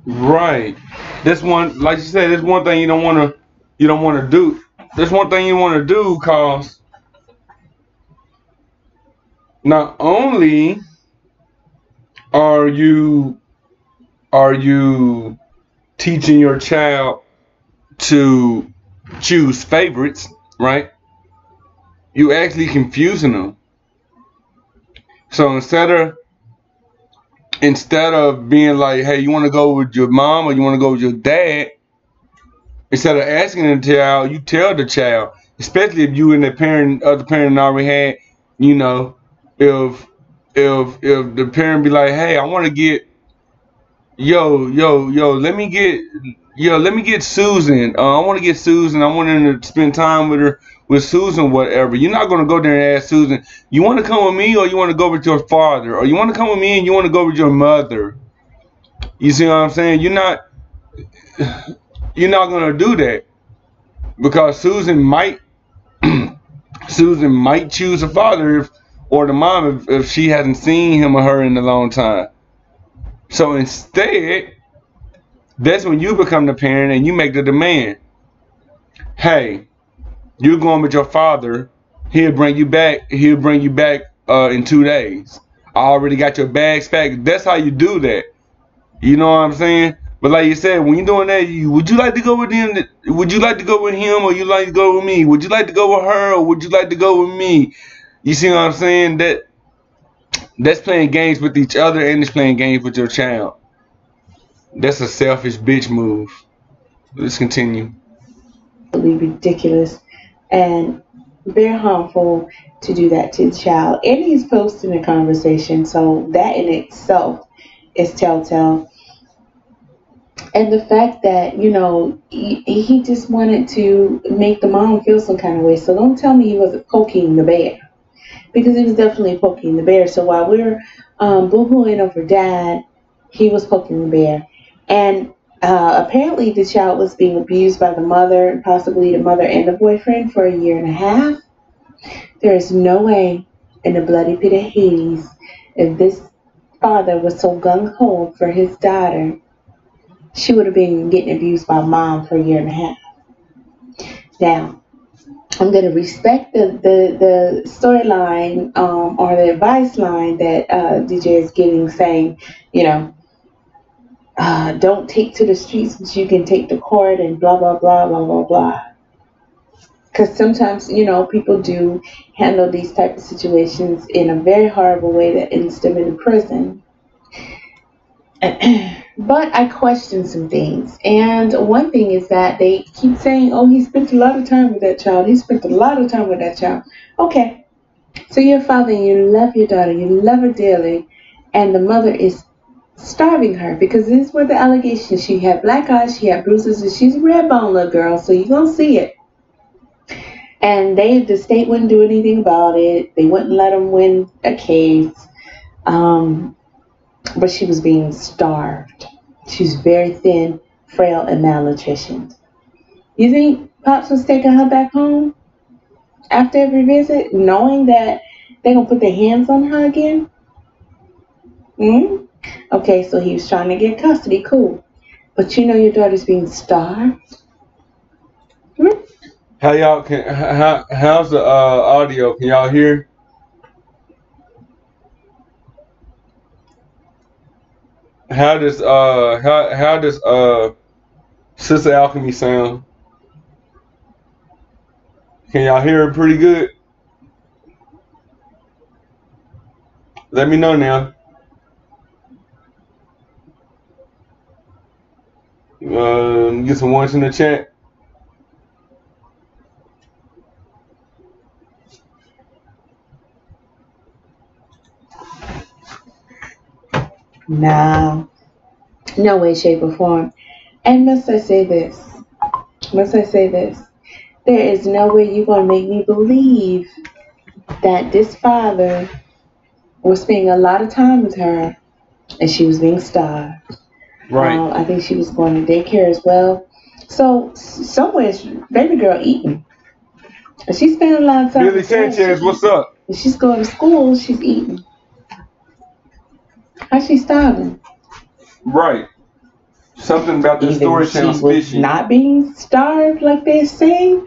Right. This one, like you said, this one thing you don't want to do. This one thing you want to do, cause not only are you are you teaching your child to choose favorites, right? You actually confusing them. So instead of being like, "Hey, you want to go with your mom or you want to go with your dad?" Instead of asking the child, you tell the child, especially if you and the other parent already had, you know, if if the parent be like, "Hey, I want to get, yo, let me get Susan. I want to get Susan. I want her to spend time with Susan, whatever." You're not gonna go there and ask Susan, "You want to come with me or you want to go with your father, or you want to come with me and you want to go with your mother?" You see what I'm saying? You're not gonna do that, because Susan might choose a father or the mom if she hasn't seen him or her in a long time. So instead, that's when you become the parent and you make the demand. "Hey, you're going with your father. He'll bring you back in 2 days. I already got your bags packed." That's how you do that. You know what I'm saying? But like you said, when you're doing that, would you like to go with him? Would you like to go with him, or you like to go with me? Would you like to go with her, or would you like to go with me? You see what I'm saying? That's playing games with each other, and it's playing games with your child. That's a selfish bitch move. Let's continue. Ridiculous and very harmful to do that to the child. And he's posting a conversation, so that in itself is telltale. And the fact that, he just wanted to make the mom feel some kind of way. So don't tell me he wasn't poking the bear, because he was definitely poking the bear. So while we're boo-hooing over dad, He was poking the bear. And apparently, the child was being abused by the mother, possibly the mother and the boyfriend, for a year and a half. There is no way in the bloody pit of Hades, if this father was so gung ho for his daughter, she would have been getting abused by mom for a year and a half. Now, I'm going to respect the storyline or the advice line that DJ is giving, saying, you know, don't take to the streets, but you can take to court and blah, blah, blah, blah, blah, blah. Because sometimes, people do handle these type of situations in a very horrible way that ends them in prison. But I question some things. And one thing is that they keep saying, oh, he spent a lot of time with that child. He spent a lot of time with that child. Okay. So you're a father and you love your daughter. You love her dearly. And the mother is starving her because these were the allegations. She had black eyes. She had bruises. And she's a red bone little girl. So you're going to see it. And the state wouldn't do anything about it. They wouldn't let them win a case. But she was being starved. She was very thin, frail, and malnutritioned. You think Pops was taking her back home after every visit, knowing that they're going to put their hands on her again? Okay, so he was trying to get custody. Cool. But your daughter's being starved? How y'all how's the audio? Can y'all hear? How does Sister Alchemy sound? Can y'all hear it pretty good? Let me know now. Get some ones in the chat. No way, shape, or form. And must I say this? There is no way you're going to make me believe that this father was spending a lot of time with her and she was being starved. Right. I think she was going to daycare as well. So somewhere, baby girl eating. And she spent a lot of time. Billy Sanchez, what's up? If she's going to school, she's eating. How's she starving? Right. Something about the story sounds fishy. Not being starved like they're saying,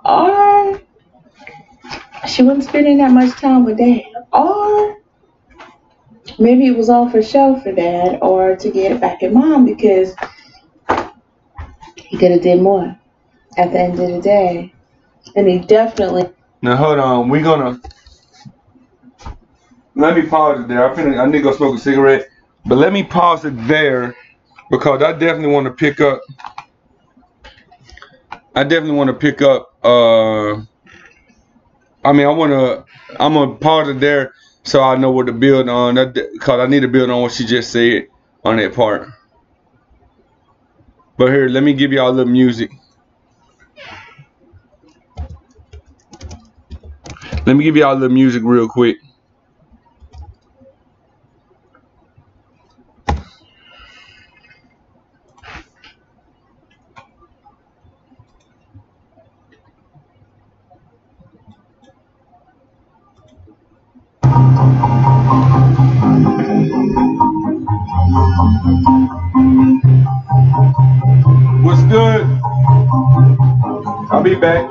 or she wasn't spending that much time with dad, or maybe it was all for show for dad, or to get it back at mom because he could have did more at the end of the day, and he definitely. Now hold on, let me pause it there. I need to go smoke a cigarette, but let me pause it there because I definitely want to pick up. I'm gonna pause it there so I know what to build on. Because I need to build on what she just said on that part. But here, let me give y'all a little music. Let me give y'all a little music real quick. What's good? I'll be back.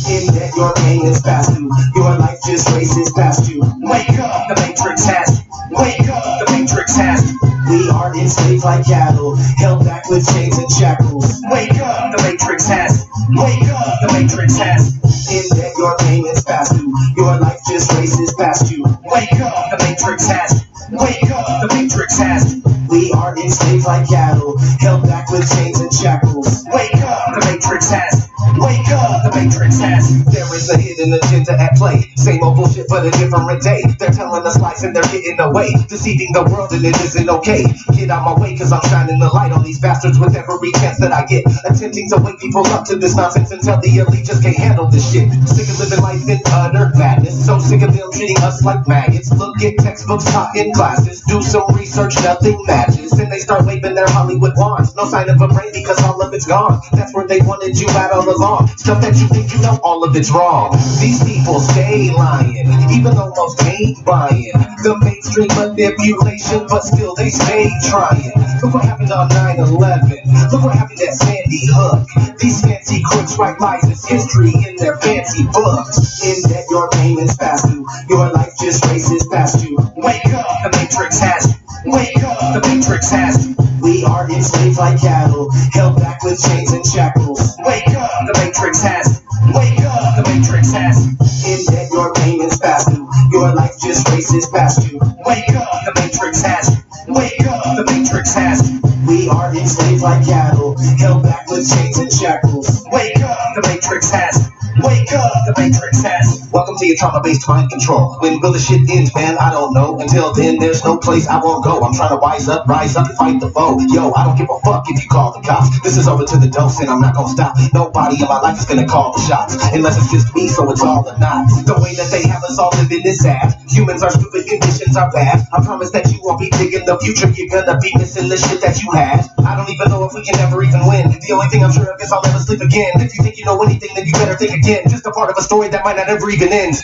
In that your pain is past you, your life just races past you. Wake up, the Matrix has you. Wake up, the Matrix has you. We are enslaved like cattle, held back with chains and shackles. Wake up, the Matrix has you. Wake up, the Matrix has you. In that your pain is past you, your life just races past you. Wake up, the Matrix has you. Wake up, the Matrix has you. We are enslaved like cattle, held back with chains and shackles. Wake up, the Matrix has you. Wake up, the Matrix matrix has you. There is a hidden agenda at play. Same old bullshit but a different day. They're telling us lies and they're getting away, deceiving the world and it isn't okay. Get out my way cause I'm shining the light on these bastards with every chance that I get. Attempting to wake people up to this nonsense until the elite just can't handle this shit. Sick of living life in utter madness. So sick of them treating us like maggots. Look at textbooks taught in classes. Do some research, nothing matches. Then they start waving their Hollywood wands. No sign of a brain because all of it's gone. That's where they wanted you at all along. Stuff that you think you know, all of it's wrong. These people stay lying, even though most ain't buying the mainstream manipulation, but still they stay trying. Look what happened on 9/11. Look what happened at Sandy Hook. These fancy crooks write lies as history in their fancy books. In that your payments past due, your life just races past you. Wake up, the Matrix has you. Wake up, the Matrix has you. We are enslaved like cattle, held back with chains and shackles. Wake up, the Matrix has you. Wake up, the Matrix has you. In that your payments past due, your life just races past you. Wake up, the Matrix has you. Wake up, the Matrix has you. We are enslaved like cattle, held back with chains and shackles. Wake up, the Matrix has you. Wake up, the Matrix has you. Welcome to your trauma-based mind control. When will the shit end, man? I don't know. Until then, there's no place I won't go. I'm trying to rise up and fight the foe. Yo, I don't give a fuck if you call the cops. This is over to the dose and I'm not gonna stop. Nobody in my life is gonna call the shots, unless it's just me, so it's all or not. The way that they have us all living this ass. Humans are stupid, conditions are bad. I promise that you won't be digging the future. You're gonna be missing the shit that you had. I don't even know if we can ever even win. The only thing I'm sure of is I'll never sleep again. If you think you know anything, then you better think again. Just a part of a story that might not ever even end.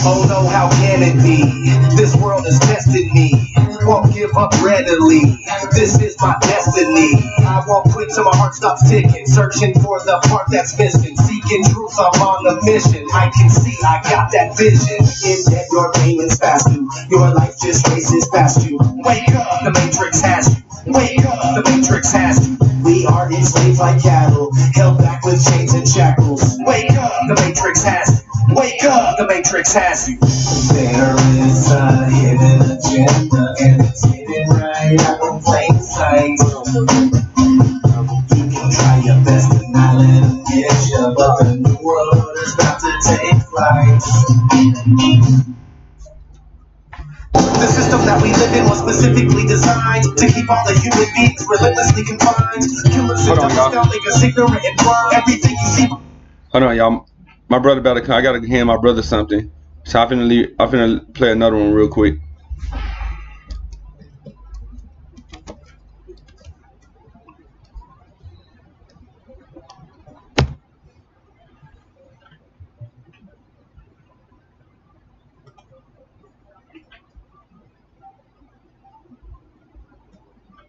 Oh no, how can it be? This world has tested me. Won't give up readily. This is my destiny. I won't quit till my heart stops ticking. Searching for the part that's missing. Seeking truth, I'm on a mission. I can see, I got that vision. In that your payments past you, your life just races past you. Wake up, the Matrix has you. Wake up, the Matrix has you. We are enslaved like cattle, held back with chains and shackles. Wake up, the Matrix has you. Wake up, the Matrix has you. There is a hidden agenda, and it's hidden right out in plain sight. You can try your best to not let them get you, but the new world order's about to take flight. The system that we live in was specifically designed to keep all the human beings relentlessly confined. Killer systems that make us ignorant and blind. Everything you see. Hold on, y'all. My brother about to come. I gotta hand my brother something. So I'm finna play another one real quick.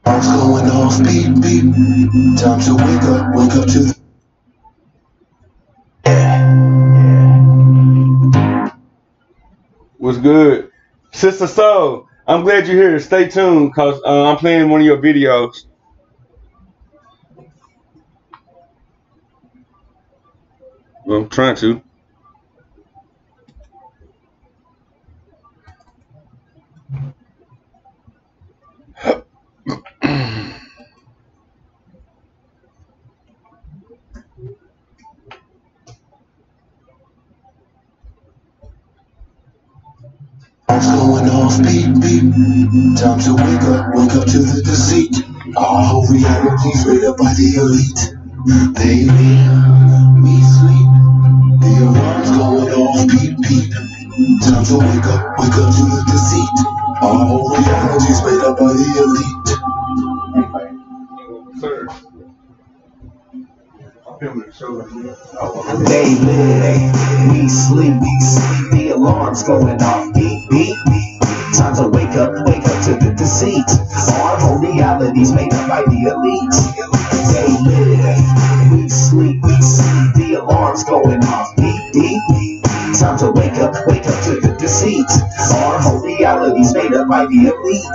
Alarms going off, beep, beep. Time to wake up to the... What's good? Sister Soul, I'm glad you're here. Stay tuned, because I'm playing one of your videos. Well, I'm trying to. Going off, beep, beep. Time to wake up to the deceit. Our whole reality's made up by the elite. They make me sleep. The alarm's going off, beep, beep. Time to wake up to the deceit. Our whole reality's made up by the elite. They live, we sleep, the alarm's going off, beep, beep, beep. Time to wake up to the deceit. Our whole reality's made up by the elite. They live, we sleep, the alarm's going off, beep, beep, beep. Time to wake up to the deceit. Our whole reality's made up by the elite.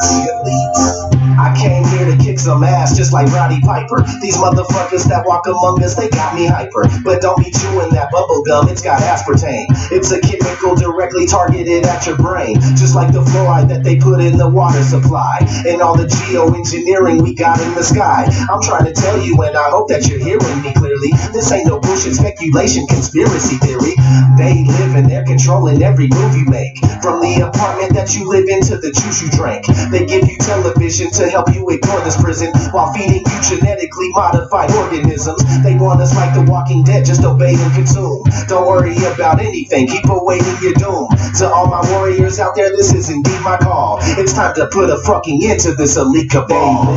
I came here to kick some ass just like Roddy Piper. These motherfuckers that walk among us, they got me hyper. But don't be chewing that bubble gum, it's got aspartame. It's a chemical directly targeted at your brain, just like the fluoride that they put in the water supply and all the geoengineering we got in the sky. I'm trying to tell you, and I hope that you're hearing me clearly. This ain't no bullshit speculation, conspiracy theory. They live and they're controlling every move you make, from the apartment that you live in to the juice you drink. They give you television to help you ignore this prison while feeding you genetically modified organisms. They want us like the Walking Dead, just obey and consume. Don't worry about anything, keep awaiting your doom. To all my warriors out there, this is indeed my call. It's time to put a fucking end to this elite cabal.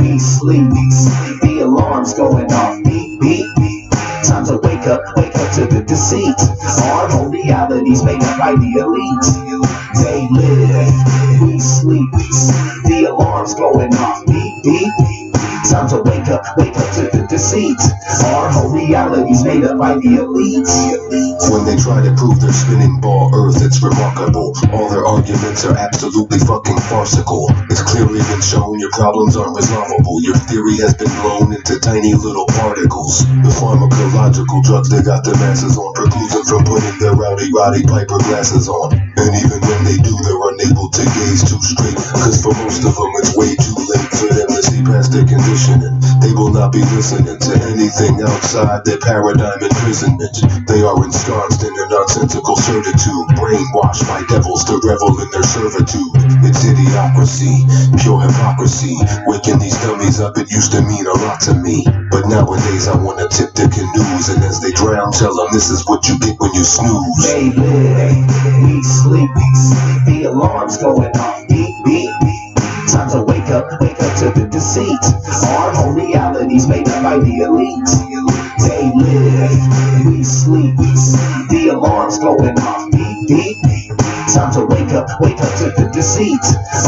We sleep, the alarm's going off. Beep, beep, beep. Time to wake up to the deceit. Our whole reality's made up by the elite. They live, we sleep, the alarm's going off. Beep, beep, beep. Time to wake up to the deceit. Our whole reality's made up by the elite. When they try to prove their spinning ball Earth, it's remarkable. All their arguments are absolutely fucking farcical. It's clearly been shown your problems aren't resolvable. Your theory has been blown into tiny little particles. The pharmacological drugs they got the masses on precludes them from putting their Rowdy Piper glasses on. And even when they do, they're unable to gaze too straight, cause for most of them it's way too late for them to see past their conditioning. They will not be listening to anything outside their paradigm imprisonment. They are ensconced in a nonsensical certitude, brainwashed by devils to revel in their servitude. It's idiocracy, pure hypocrisy. Waking these dummies up, it used to mean a lot to me, but nowadays I wanna tip their canoes, and as they drown, tell them this is what you get when you snooze. They live, we sleep, the alarm's going off. Beep, beep, beep. Time to wake up to the deceit. Our whole reality's made up by the elite. They live, we sleep, the alarm's going off. Beep, beep, beep. Time to wake up to the deceit.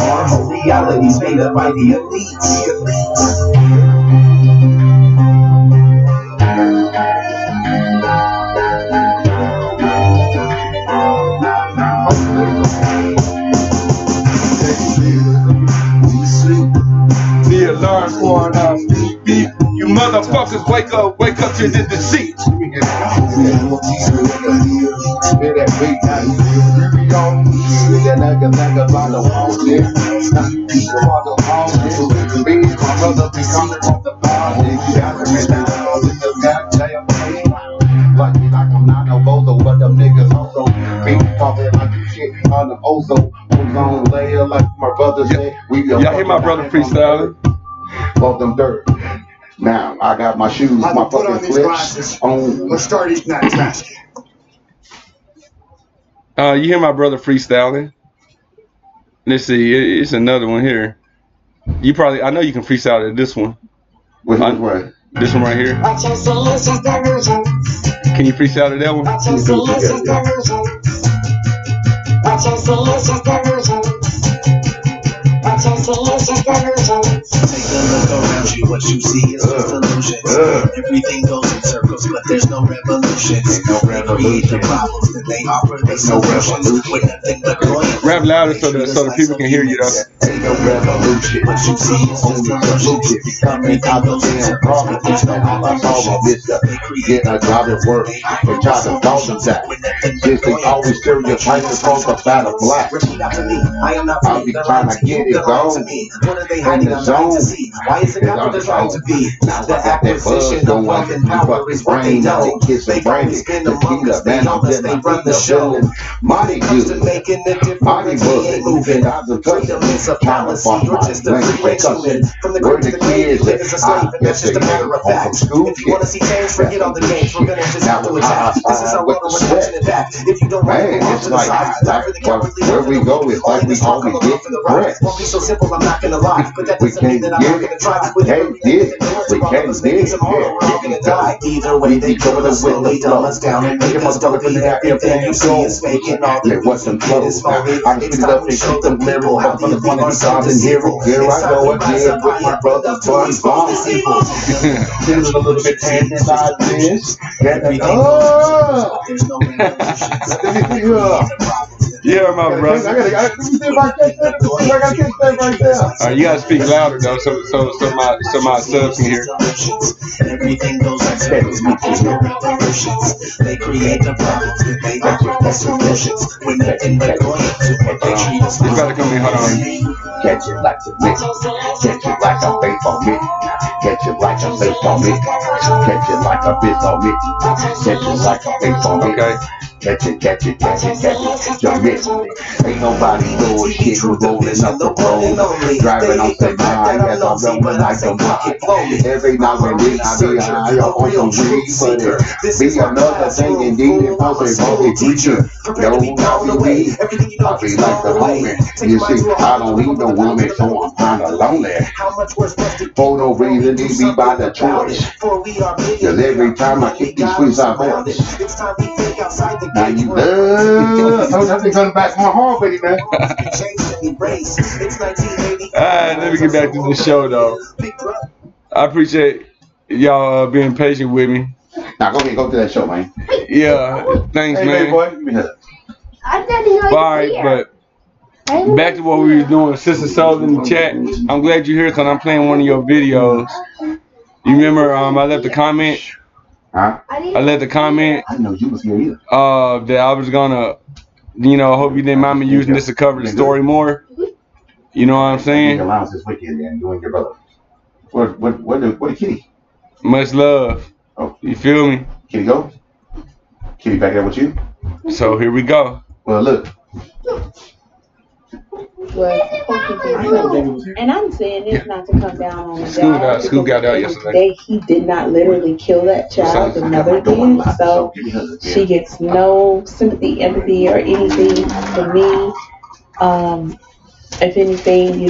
Our whole reality's made up by the elite. The alarm's going off. Beep, beep. You motherfuckers wake up to the deceit. Like I'm not no bozo, but them niggas also be talking like you shit on the ozone layer, like my brother said. Y'all hear my brother freestyling? Both them dirt. Now I got my shoes, my put on fucking these flips glasses. on. Let's start eating that trash. You hear my brother freestyling? Let's see, it's another one here. I know you can freestyle to this one. Which one? This one right here. What you see is just illusions. Can you freestyle to that one? What you see is just illusions. What you see is just illusions. What you see is just illusions. Take a look around you, what you see is just illusions. Everything goes in circles, but there's no revolutions. They create the problems, then they offer the solutions. With nothing but noise. Rap louder so the people can hear you though. Ain't no revolution. What you see is just illusions. Becoming out of the problem, there's no how I solve a bitch. Get a job at work, they try to dog them that. This they always stereotype the folks about a black. Repeat after me. I am not I'll be trying to get it going. What are they hiding? I'm trying to see. Why is it not what they're trying to be? The acquisition of wealth and power is what they know. They always been among us. They help us. They run the show. Money Comes to good. making a difference, we ain't moving. Freedom is a policy, you're just a free human. From the grave to the grave, you live as a slave, and that's just a matter of fact. If you want to see change, forget all the games. We're gonna just have to attack. This is our world, and we're touching it back. If you don't want to go off to the side, die for the cowardly, where we go is like we always always get for the ride. correct. Won't be so simple, I'm not gonna lie. But that We doesn't mean can't that I'm not get gonna try. it. With We can't everything get that the doors it. of all of us, maybe tomorrow we're all gonna die. Either way, they kill us slowly, dumb us down, and make us believe everything you see is fake and all the wasn't is phony. I It's picked time up we and show kicked the the lyrical people how up the on the elite are so and here deceitful. I It's time go we rise again up with high my and brother up to expose this evil. Feeling a little bit tanning like this. Everything Oh! there's no revolutions. Let me see here. Yeah, my brother. I gotta see if I catch that. See if I gotta catch that right there. You gotta speak louder though, so my subs can hear. Everything goes like so. They create the problems. They don't the solutions. When nothing but going to what they treat us. You gotta come in. Hold on. Catch it like a bitch. Catch it like a baseball mitt. Catch it like a baseball mitt. Catch it like a baseball mitt. Catch it like a baseball mitt. Okay. Catch it, catch it, catch it, catch it. Your miss. Ain't nobody doing shit. We're rolling up the road. Driving on the line as I'm rolling like a rocket. Every now and then I be high on some weed, but it be another thing indeed. If I say funky creature, yo, I be like the homie. You see, I don't need no woman, so I'm kinda lonely. For no reason, they be by the choice. Cause every time I kick these streets I bounce. Now you love. Oh, nothing coming back from my heart, baby, man. Alright, let me get back to the show though. I appreciate y'all being patient with me. Now go ahead, go to that show, man. Yeah, thanks, Hey, man. baby boy, give me that. I didn't know you Alright, here. but back to what we was doing. Sister Soul in the chat. I'm glad you're here because I'm playing one of your videos. You remember I left a comment? Huh? I left a comment I didn't know you was here either. that I was gonna, I hope you didn't mind me using this to cover the story more. You know what I'm saying? Allowance this weekend, and you and your brother. What the kitty? Much love. Oh, You feel me? kitty go? Kitty back there with you? So here we go. Well, look. And I'm saying this not to come down on the School got out yesterday. He did not literally kill that child. The mother did. So she gets no sympathy, empathy, or anything from me. If anything,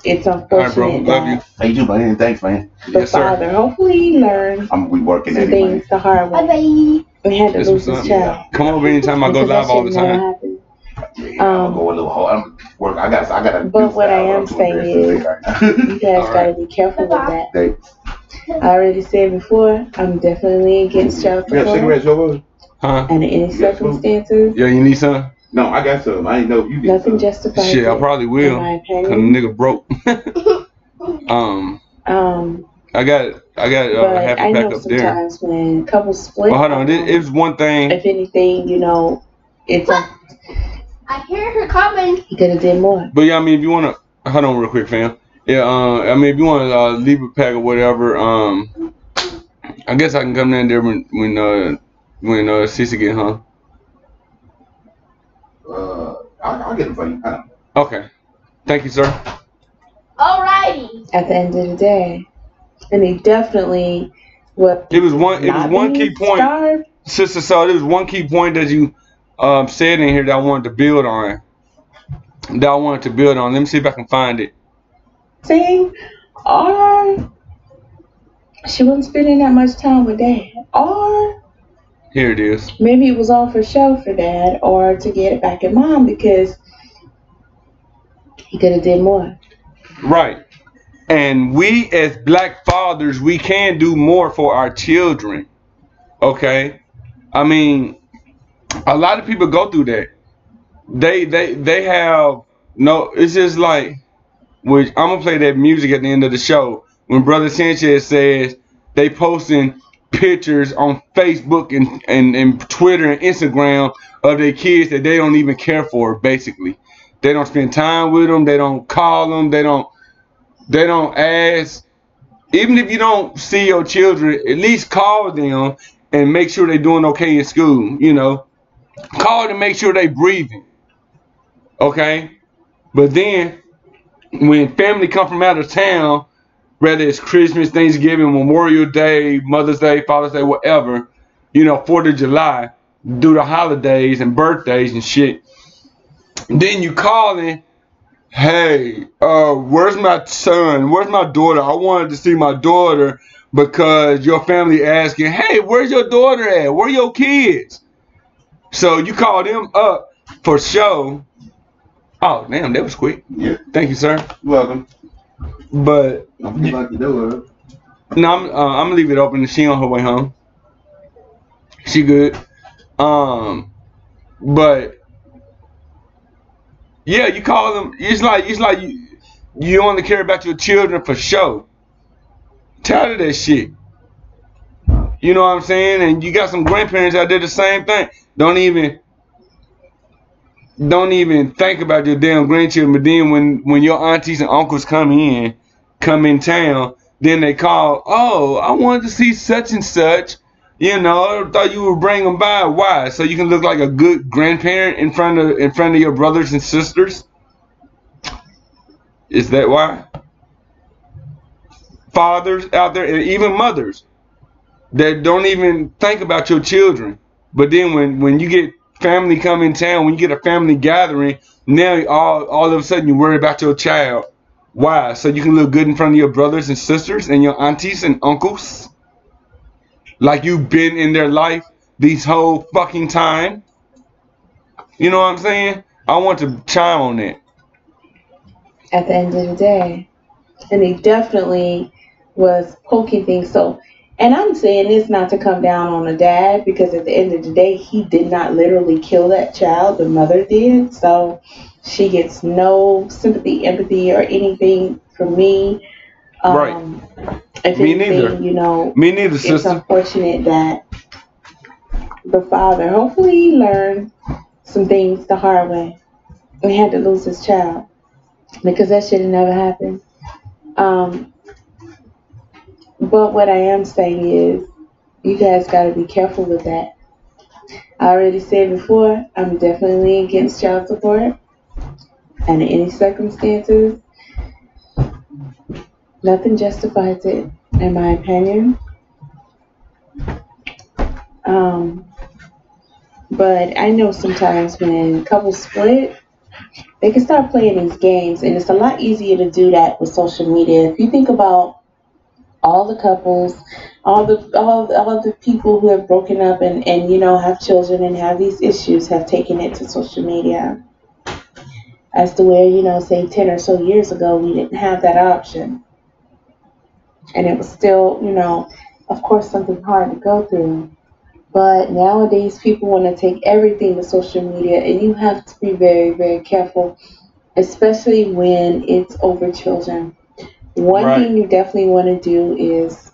it's All right, bro. unfortunate Love you. that How you doing, man? Thanks, man. the Yes, sir. father, hopefully he learned We working some at it, man. things the hard way. Bye-bye. We had to Yes, lose what's his up? child. Come over anytime I go Because that live all the should never time. happen. Yeah, I'm gonna go a little hard. I'm work. I gotta. But what I am saying is, you guys gotta be careful with that. Hey, I already said before, I'm definitely against child you have support. cigarettes, Joe? Huh? And in any circumstances, Yeah, you need some? No, I got some. I didn't know if you did. nothing justifies Shit, I it, probably in will. my Cause the opinion. nigga broke. I got But half I a pack know up there. sometimes when couples split, Well, hold on. It was one thing. if anything, it's I hear her coming. he could have did more. But yeah, I mean, if you wanna, hold on real quick, fam. Yeah, I mean, if you wanna leave a pack or whatever, I guess I can come down there when Cece get home. I'll get them for you. I don't. Okay. Thank you, sir. Alrighty. At the end of the day, and he definitely was. It was one key point, Starved. Sister. So there was one key point that you said in here that I wanted to build on. Let me see if I can find it. Saying, or she wasn't spending that much time with dad, or Here it is. maybe it was all for show for dad, or to get it back at mom because he could have did more. Right. And we as black fathers, we can do more for our children. Okay? I mean, a lot of people go through that. They have no, it's just like, which I'm gonna play that music at the end of the show. When Brother Sanchez says they posting pictures on Facebook and Twitter and Instagram of their kids that they don't even care for, basically. They don't spend time with them, they don't call them, they don't ask. Even if you don't see your children, at least call them and make sure they're doing okay in school, Call to make sure they breathing. Okay? But then when family come from out of town, whether it's Christmas, Thanksgiving, Memorial Day, Mother's Day, Father's Day, whatever, 4th of July, do the holidays and birthdays and shit. Then you calling, hey, where's my son? Where's my daughter? I wanted to see my daughter because your family asking, hey, where's your daughter at? Where your kids? So you call them up for show. Oh, damn, that was quick. Yeah. Thank you, sir. You're welcome. But Don't feel like the door. no, I'm gonna leave it open. She on her way home. She good. But Yeah, you call them. It's like you only care about your children for show. Tired of that shit. You know what I'm saying? And you got some grandparents out there the same thing. Don't even don't even think about your damn grandchildren. But then when your aunties and uncles come in town, then they call. Oh, I wanted to see such and such. You know, I thought you would bring them by. Why? So you can look like a good grandparent in front of your brothers and sisters. Is that why? Fathers out there and even mothers that don't even think about your children. But then when you get family come in town, when you get a family gathering, now all of a sudden you worry about your child. Why? So you can look good in front of your brothers and sisters and your aunties and uncles, like you've been in their life these whole fucking time. You know what I'm saying? I want to chime on that. At the end of the day. And he definitely was poking things. So, and I'm saying this not to come down on the dad, because at the end of the day, he did not literally kill that child. The mother did. So she gets no sympathy, empathy, or anything from me. Right. If Me neither. anything, you know, Me neither, it's sister. unfortunate that the father, hopefully he learned some things the hard way. We had to lose his child because that should have never happened. Um, but what I am saying is, you guys got to be careful with that. I already said before, I'm definitely against child support, and in any circumstances, nothing justifies it, in my opinion. Um, but I know sometimes when couples split, they can start playing these games, and it's a lot easier to do that with social media. If you think about all the couples, all the people who have broken up and you know have children and have these issues have taken it to social media. As to where, you know, say 10 or so years ago, we didn't have that option. And it was still, you know, of course, something hard to go through. But nowadays, people want to take everything to social media, and you have to be very, very careful, especially when it's over children. One Right. thing you definitely want to do is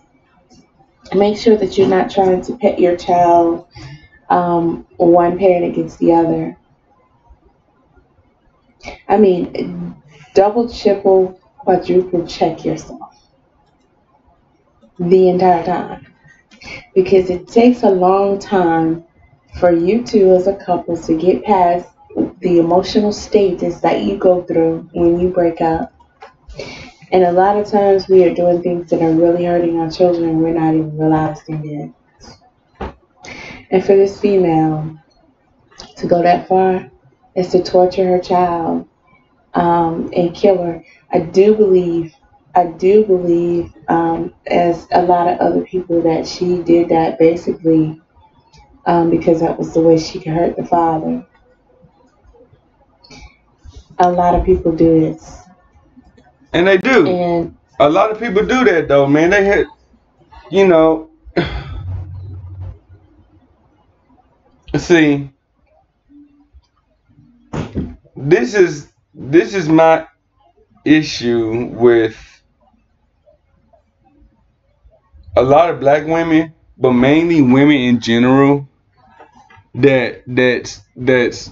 make sure that you're not trying to pet your child one parent against the other. I mean, double, triple, quadruple check yourself the entire time, because it takes a long time for you two as a couple to get past the emotional stages that you go through when you break up. And a lot of times we are doing things that are really hurting our children and we're not even realizing it. And for this female to go that far is to torture her child and kill her. I do believe, as a lot of other people, that she did that basically because that was the way she could hurt the father. A lot of people do this, And they do. and A lot of people do that though, man. They had, you know, see, this is my issue with a lot of black women, but mainly women in general that's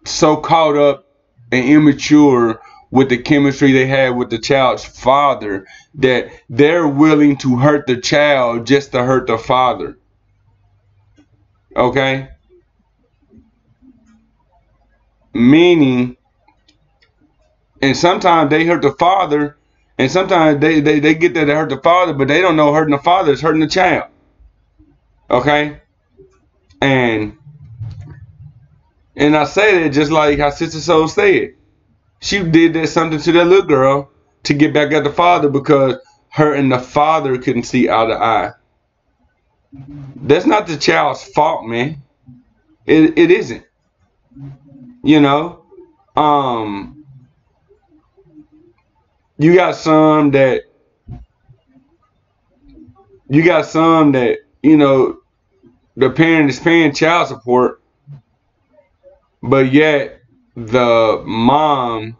so caught up and immature with the chemistry they had with the child's father that they're willing to hurt the child just to hurt the father. Okay? Meaning, and sometimes they hurt the father, and sometimes they get that they hurt the father, but they don't know hurting the father is hurting the child. Okay? And I say that just like how Sister Soul said. She did that something to that little girl to get back at the father because her and the father couldn't see eye to eye. That's not the child's fault, man. It isn't. You know? Um you got some that you know, the parent is paying child support, but yet the mom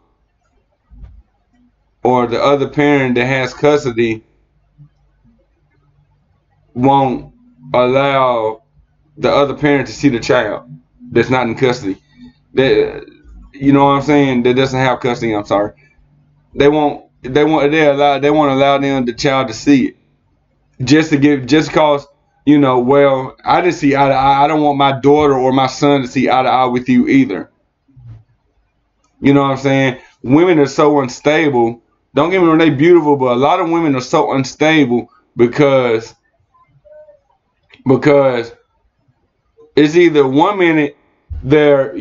or the other parent that has custody won't allow the other parent to see the child that's not in custody. That, you know what I'm saying? That doesn't have custody. I'm sorry. They won't. They won't allow them the child to see it. Just cause, well, I didn't see eye to eye. I don't want my daughter or my son to see eye to eye with you either. You know what I'm saying? Women are so unstable. Don't get me wrong, they beautiful, but a lot of women are so unstable because it's either one minute they're,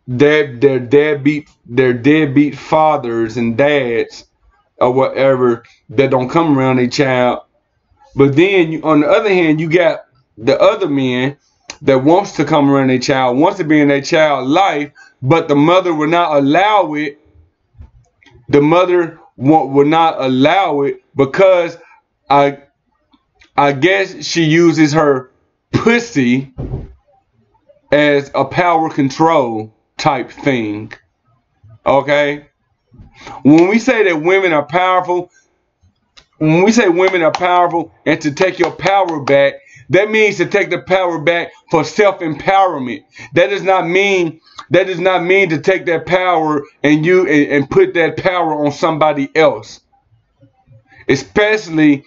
they're deadbeat fathers and dads or whatever that don't come around their child. But then on the other hand, you got the other men that wants to come around their child, wants to be in their child's life, but the mother will not allow it. The mother will not allow it because I guess she uses her pussy as a power control type thing. Okay? When we say that women are powerful, when we say women are powerful and to take your power back, that means to take the power back for self-empowerment. That does not mean to take that power and put that power on somebody else. Especially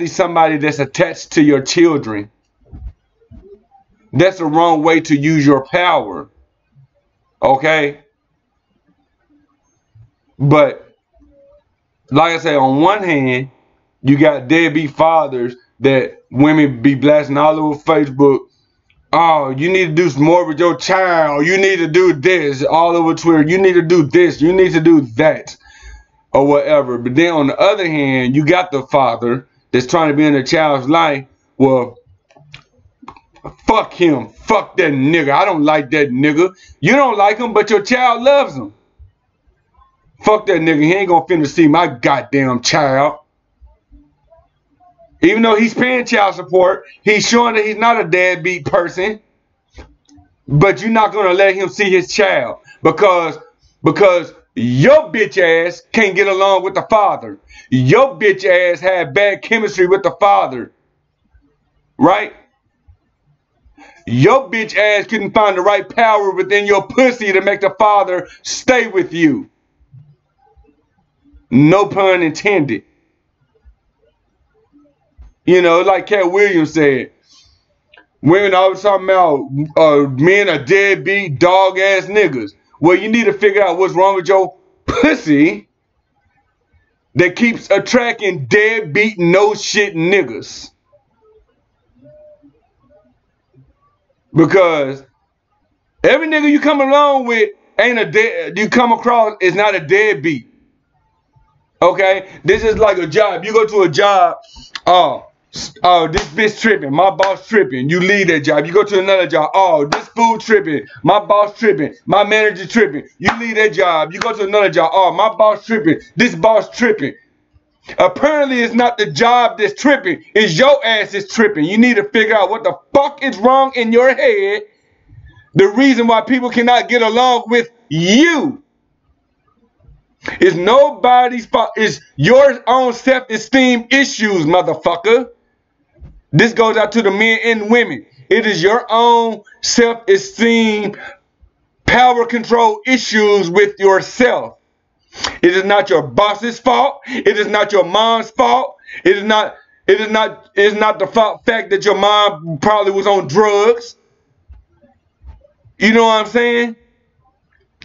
somebody that's attached to your children. That's the wrong way to use your power. Okay? But like I say, on one hand, you got deadbeat fathers that women be blasting all over Facebook. Oh, you need to do some more with your child. You need to do this all over Twitter. You need to do this. You need to do that. Or whatever. But then on the other hand, you got the father that's trying to be in the child's life. Well, fuck him. Fuck that nigga. I don't like that nigga. You don't like him, but your child loves him. Fuck that nigga. He ain't gonna finna see my goddamn child. Even though he's paying child support, he's showing that he's not a deadbeat person. But you're not gonna let him see his child because your bitch ass can't get along with the father. Your bitch ass had bad chemistry with the father. Right? Your bitch ass couldn't find the right power within your pussy to make the father stay with you. No pun intended. Like Cat Williams said, women always talking about men are deadbeat, dog ass niggas. Well, you need to figure out what's wrong with your pussy that keeps attracting deadbeat, no shit niggas. Because every nigga you come along with you come across is not a deadbeat. Okay? This is like a job. You go to a job, oh, this bitch tripping. My boss tripping. You leave that job. You go to another job. Oh, this fool tripping. My boss tripping. My manager tripping. You leave that job. You go to another job. Oh, my boss tripping. This boss tripping. Apparently, it's not the job that's tripping. It's your ass that's tripping. You need to figure out what the fuck is wrong in your head. The reason why people cannot get along with you. It's nobody's fault. It's your own self-esteem issues, motherfucker. This goes out to the men and women. It is your own self-esteem, power control issues with yourself. It is not your boss's fault. It is not your mom's fault. It is not the fact that your mom probably was on drugs. You know what I'm saying?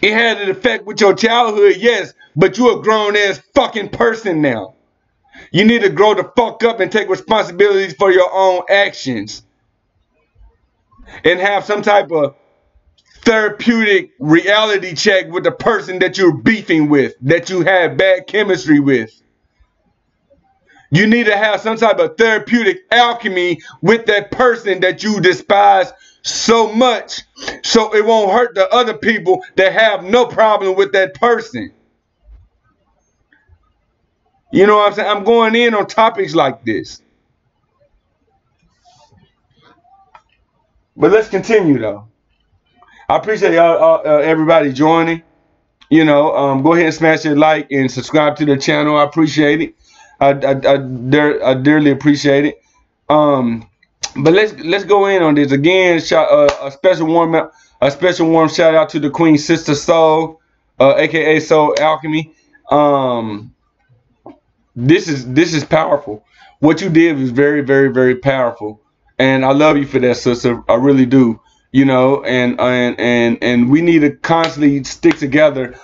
It had an effect with your childhood, yes, but you're a grown ass fucking person now. You need to grow the fuck up and take responsibilities for your own actions. And have some type of therapeutic reality check with the person that you're beefing with, that you have bad chemistry with. You need to have some type of therapeutic alchemy with that person that you despise so much, so it won't hurt the other people that have no problem with that person. You know what I'm saying? I'm going in on topics like this. But let's continue though. I appreciate y'all, everybody joining. You know, go ahead and smash that like and subscribe to the channel. I appreciate it. I dearly appreciate it. But let's go in on this again. A special warm shout out to the Queen Sister Soul, aka Soul Alchemy. This is powerful. What you did was very, very, very powerful, and I love you for that, sister. I really do. You know, and we need to constantly stick together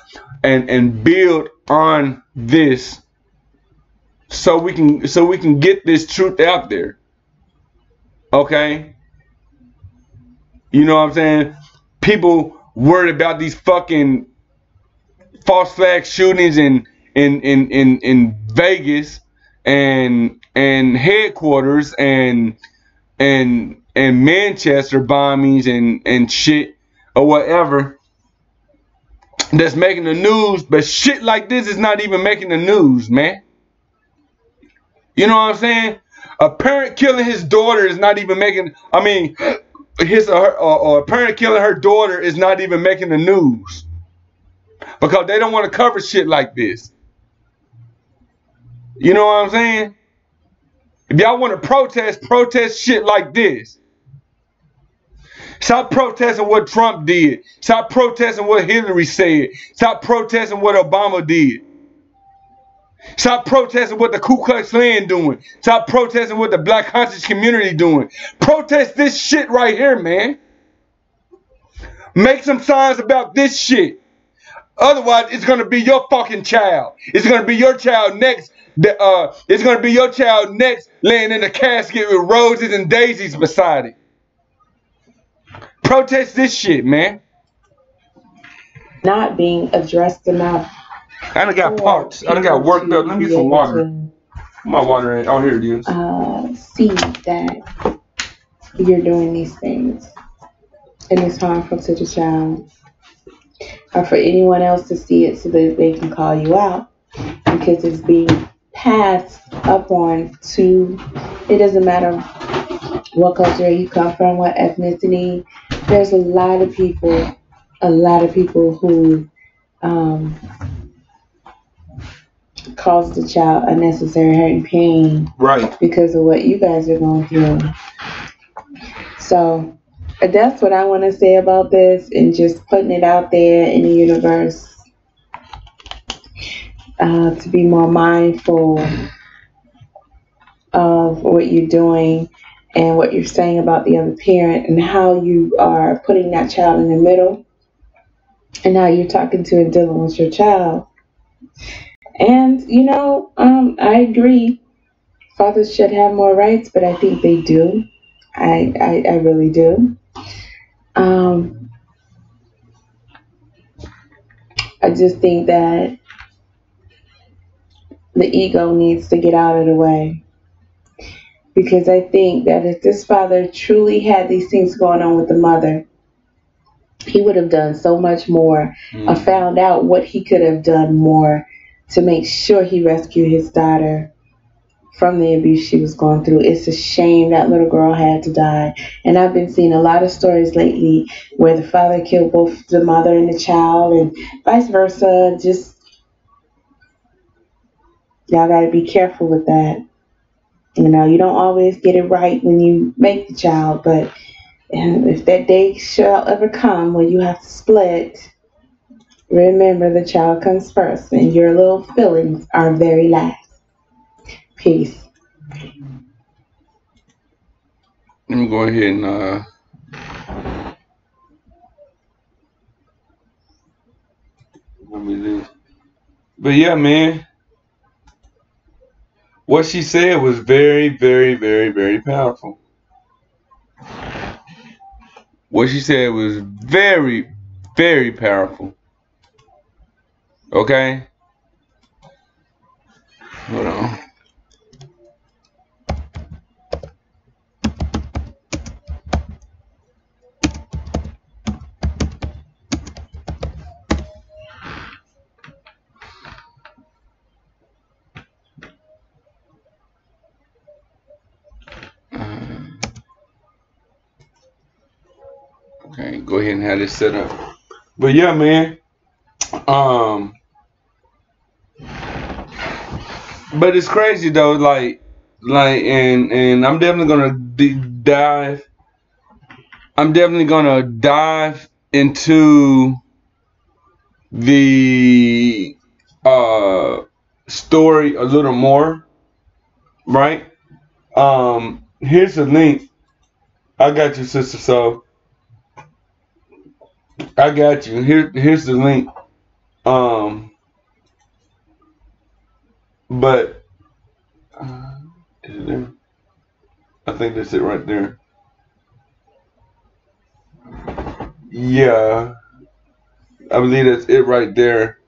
and build on this so we can get this truth out there. Okay, you know what I'm saying? People worried about these fucking false flag shootings in Vegas and headquarters and Manchester bombings and shit or whatever that's making the news, but shit like this is not even making the news, man. You know what I'm saying? A parent killing his daughter is not even making. I mean, or a parent killing her daughter is not even making the news because they don't want to cover shit like this. You know what I'm saying? If y'all want to protest shit like this. Stop protesting what Trump did. Stop protesting what Hillary said. Stop protesting what Obama did. Stop protesting what the Ku Klux Klan doing. Stop protesting what the Black conscious community doing. Protest this shit right here, man. Make some signs about this shit. Otherwise, it's gonna be your fucking child. It's gonna be your child next. It's gonna be your child next, laying in a casket with roses and daisies beside it. Protest this shit, man. Not being addressed enough. I done got parched. I done got worked up. Let me get some water. My water in. Oh, here it is. See that you're doing these things and it's harmful to the child, or for anyone else to see it so that they can call you out, because it's being passed up on to, it doesn't matter what culture you come from, what ethnicity. There's a lot of people who cause the child unnecessary hurt and pain, right, because of what you guys are going through. So that's what I want to say about this, and just putting it out there in the universe, to be more mindful of what you're doing and what you're saying about the other parent, and how you are putting that child in the middle, and how you're talking to and dealing with your child. And I agree, fathers should have more rights, but I think they do. I really do. I just think that the ego needs to get out of the way, because I think that if this father truly had these things going on with the mother, he would have done so much more, or found out what he could have done more to make sure he rescued his daughter from the abuse she was going through. It's a shame that little girl had to die. And I've been seeing a lot of stories lately where the father killed both the mother and the child, and vice versa. Just, y'all got to be careful with that. You don't always get it right when you make the child, but if that day shall ever come when you have to split, remember the child comes first and your little feelings are very last. Peace. let me go ahead and let me this. But yeah, man, what she said was very, very, very, very powerful. What she said was very, very powerful. Okay? Hold on. Okay, go ahead and have this set up. But yeah, man. But it's crazy though, and I'm definitely gonna dive. I'm definitely gonna dive into the story a little more, right? Here's the link. I got you, sister. So I got you. Here's the link. But is it there? I think that's it right there. Yeah, I believe that's it right there.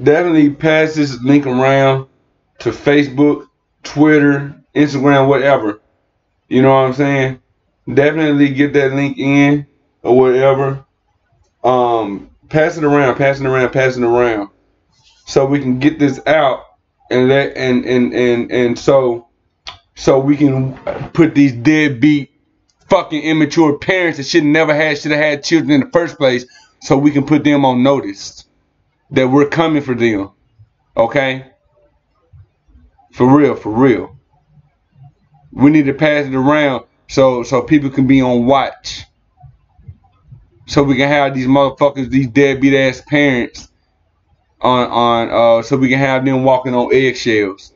Definitely pass this link around to Facebook, Twitter, Instagram, whatever. You know what I'm saying? Definitely get that link in or whatever. Pass it around, pass it around, so we can get this out and so we can put these deadbeat fucking immature parents that should have had children in the first place, so we can put them on notice that we're coming for them. Okay? For real. We need to pass it around so people can be on watch. So we can have these motherfuckers, these deadbeat ass parents on so we can have them walking on eggshells.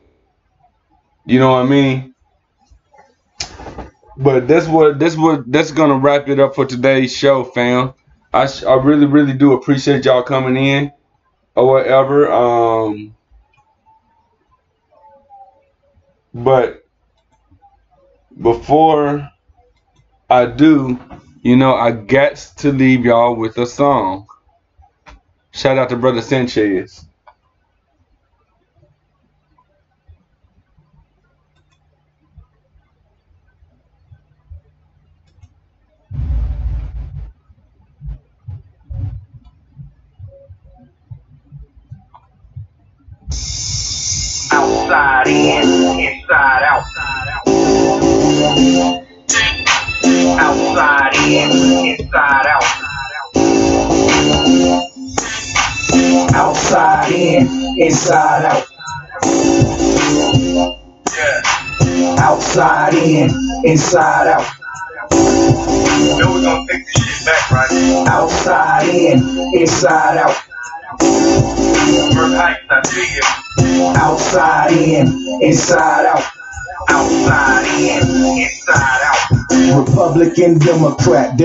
You know what I mean? But that's gonna wrap it up for today's show, fam. I really do appreciate y'all coming in or whatever. But before I do, I got to leave y'all with a song. Shout out to Brother Sanchez. Outside in, inside out. Outside in, inside out. Outside in, inside out. Outside in, inside out. You know we're gonna take this shit back, right? Outside in, inside out. Outside in, inside out. Outside in, inside out. Republican, Democrat,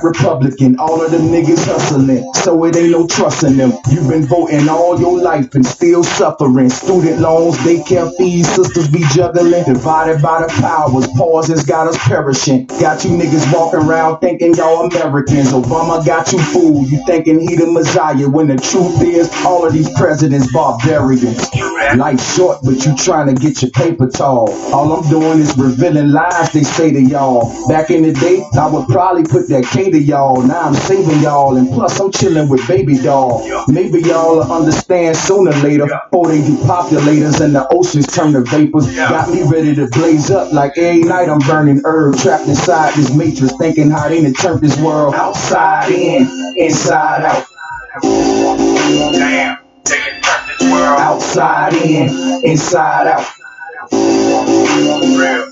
Republican. All of them niggas hustling, so it ain't no trusting them. You've been voting all your life and still suffering. Student loans, daycare fees, sisters be juggling. Divided by the powers, pauses got us perishing. Got you niggas walking around thinking y'all Americans. Obama got you fooled, you thinking he the Messiah, when the truth is all of these presidents barbarians. Life's short, but you trying to get your paper tall. All I'm doing is revealing lies they say to y'all. Back in the day, I would probably put that K to y'all. Now I'm saving y'all, and plus I'm chilling with baby doll. Maybe y'all will understand sooner or later, before they depopulators and the oceans turn to vapors. Got me ready to blaze up like every night I'm burning herb. Trapped inside this matrix, thinking how they done turned this world outside in, inside out. Damn, they can turn this world outside in, inside out. Real.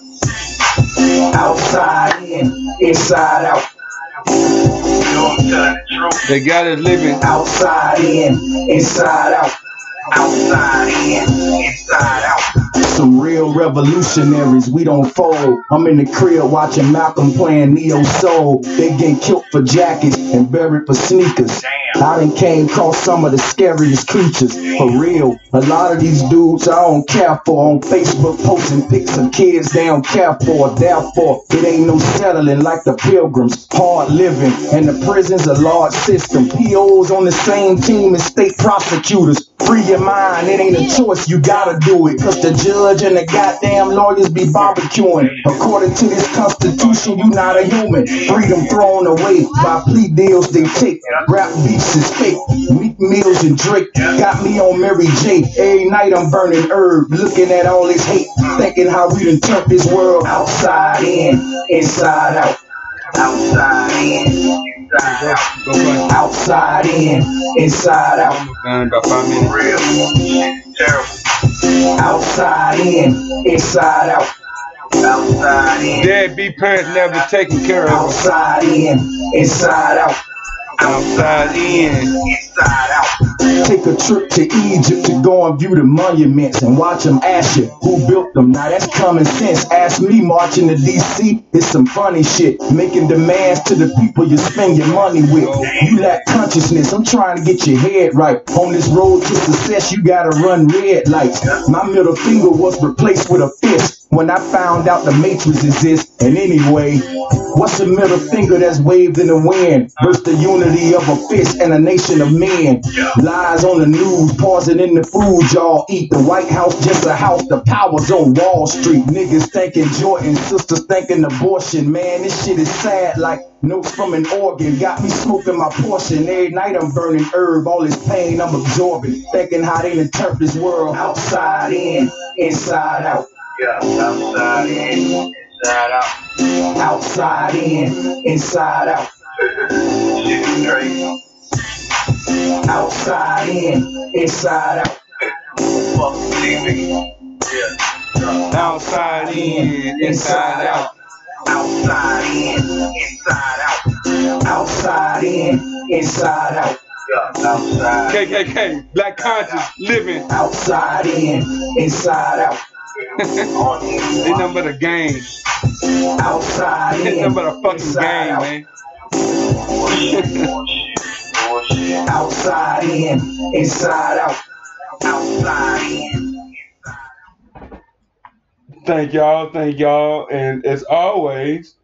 Outside in, inside out. They got us living outside in, inside out. Outside in, inside out. Some real revolutionaries, we don't fold. I'm in the crib watching Malcolm playing Neo Soul. They getting killed for jackets and buried for sneakers. I done came across some of the scariest creatures. For real, a lot of these dudes I don't care for. On Facebook posting pics of kids they don't care for. Therefore, it ain't no settling like the Pilgrims. Hard living, and the prison's a large system. POs on the same team as state prosecutors. Free your mind, it ain't a choice, you gotta do it. Cause the judge and the goddamn lawyers be barbecuing. According to this constitution, you not a human. Freedom thrown away by plea deals they take. Rap beefs is fake, Meek Mills and Drake got me on Mary J. Every night I'm burning herb, looking at all this hate, thinking how we done turned this world outside in, inside out. Outside in, Go play. Outside in, inside out. Almost done, about 5 minutes. Real. Terrible. Outside in, inside out. Outside in. Deadbeat parents never taking care of us. Outside in, inside out. Outside in. Inside out. Take a trip to Egypt to go and view the monuments and watch them ask you who built them. Now that's common sense. Ask me marching to DC, it's some funny shit. Making demands to the people you spend your money with. You lack consciousness, I'm trying to get your head right. On this road to success, you gotta run red lights. My middle finger was replaced with a fist when I found out the matrix exists. And anyway, what's a middle finger that's waved in the wind versus the unity of a fist and a nation of men? Lies on the news, pausing in the food y'all eat. The White House just a house, the power's on Wall Street. Niggas thinking Jordan, sisters thinking abortion. Man, this shit is sad like notes from an organ. Got me smoking my portion. Every night I'm burning herb, all this pain I'm absorbing. Thinking how they interpret this world. Outside in, inside out. Yeah. Outside in. Inside out. Outside in, inside out. Shit is crazy. Outside in, inside out. Fuck TV. Yeah. Outside in, inside out. Outside in. Inside out. Outside in, inside out. Yeah. Outside. KKK, Black Conscious, living. Outside in, inside out. Ain't nothing but a game. Outside Ain't in, nothing but a fucking inside game, out. man. Outside in, inside out. Outside in. Thank y'all, and as always,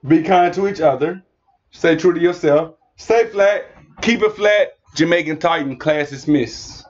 be kind to each other, stay true to yourself, stay flat, keep it flat. Jamaican Titan, class dismissed.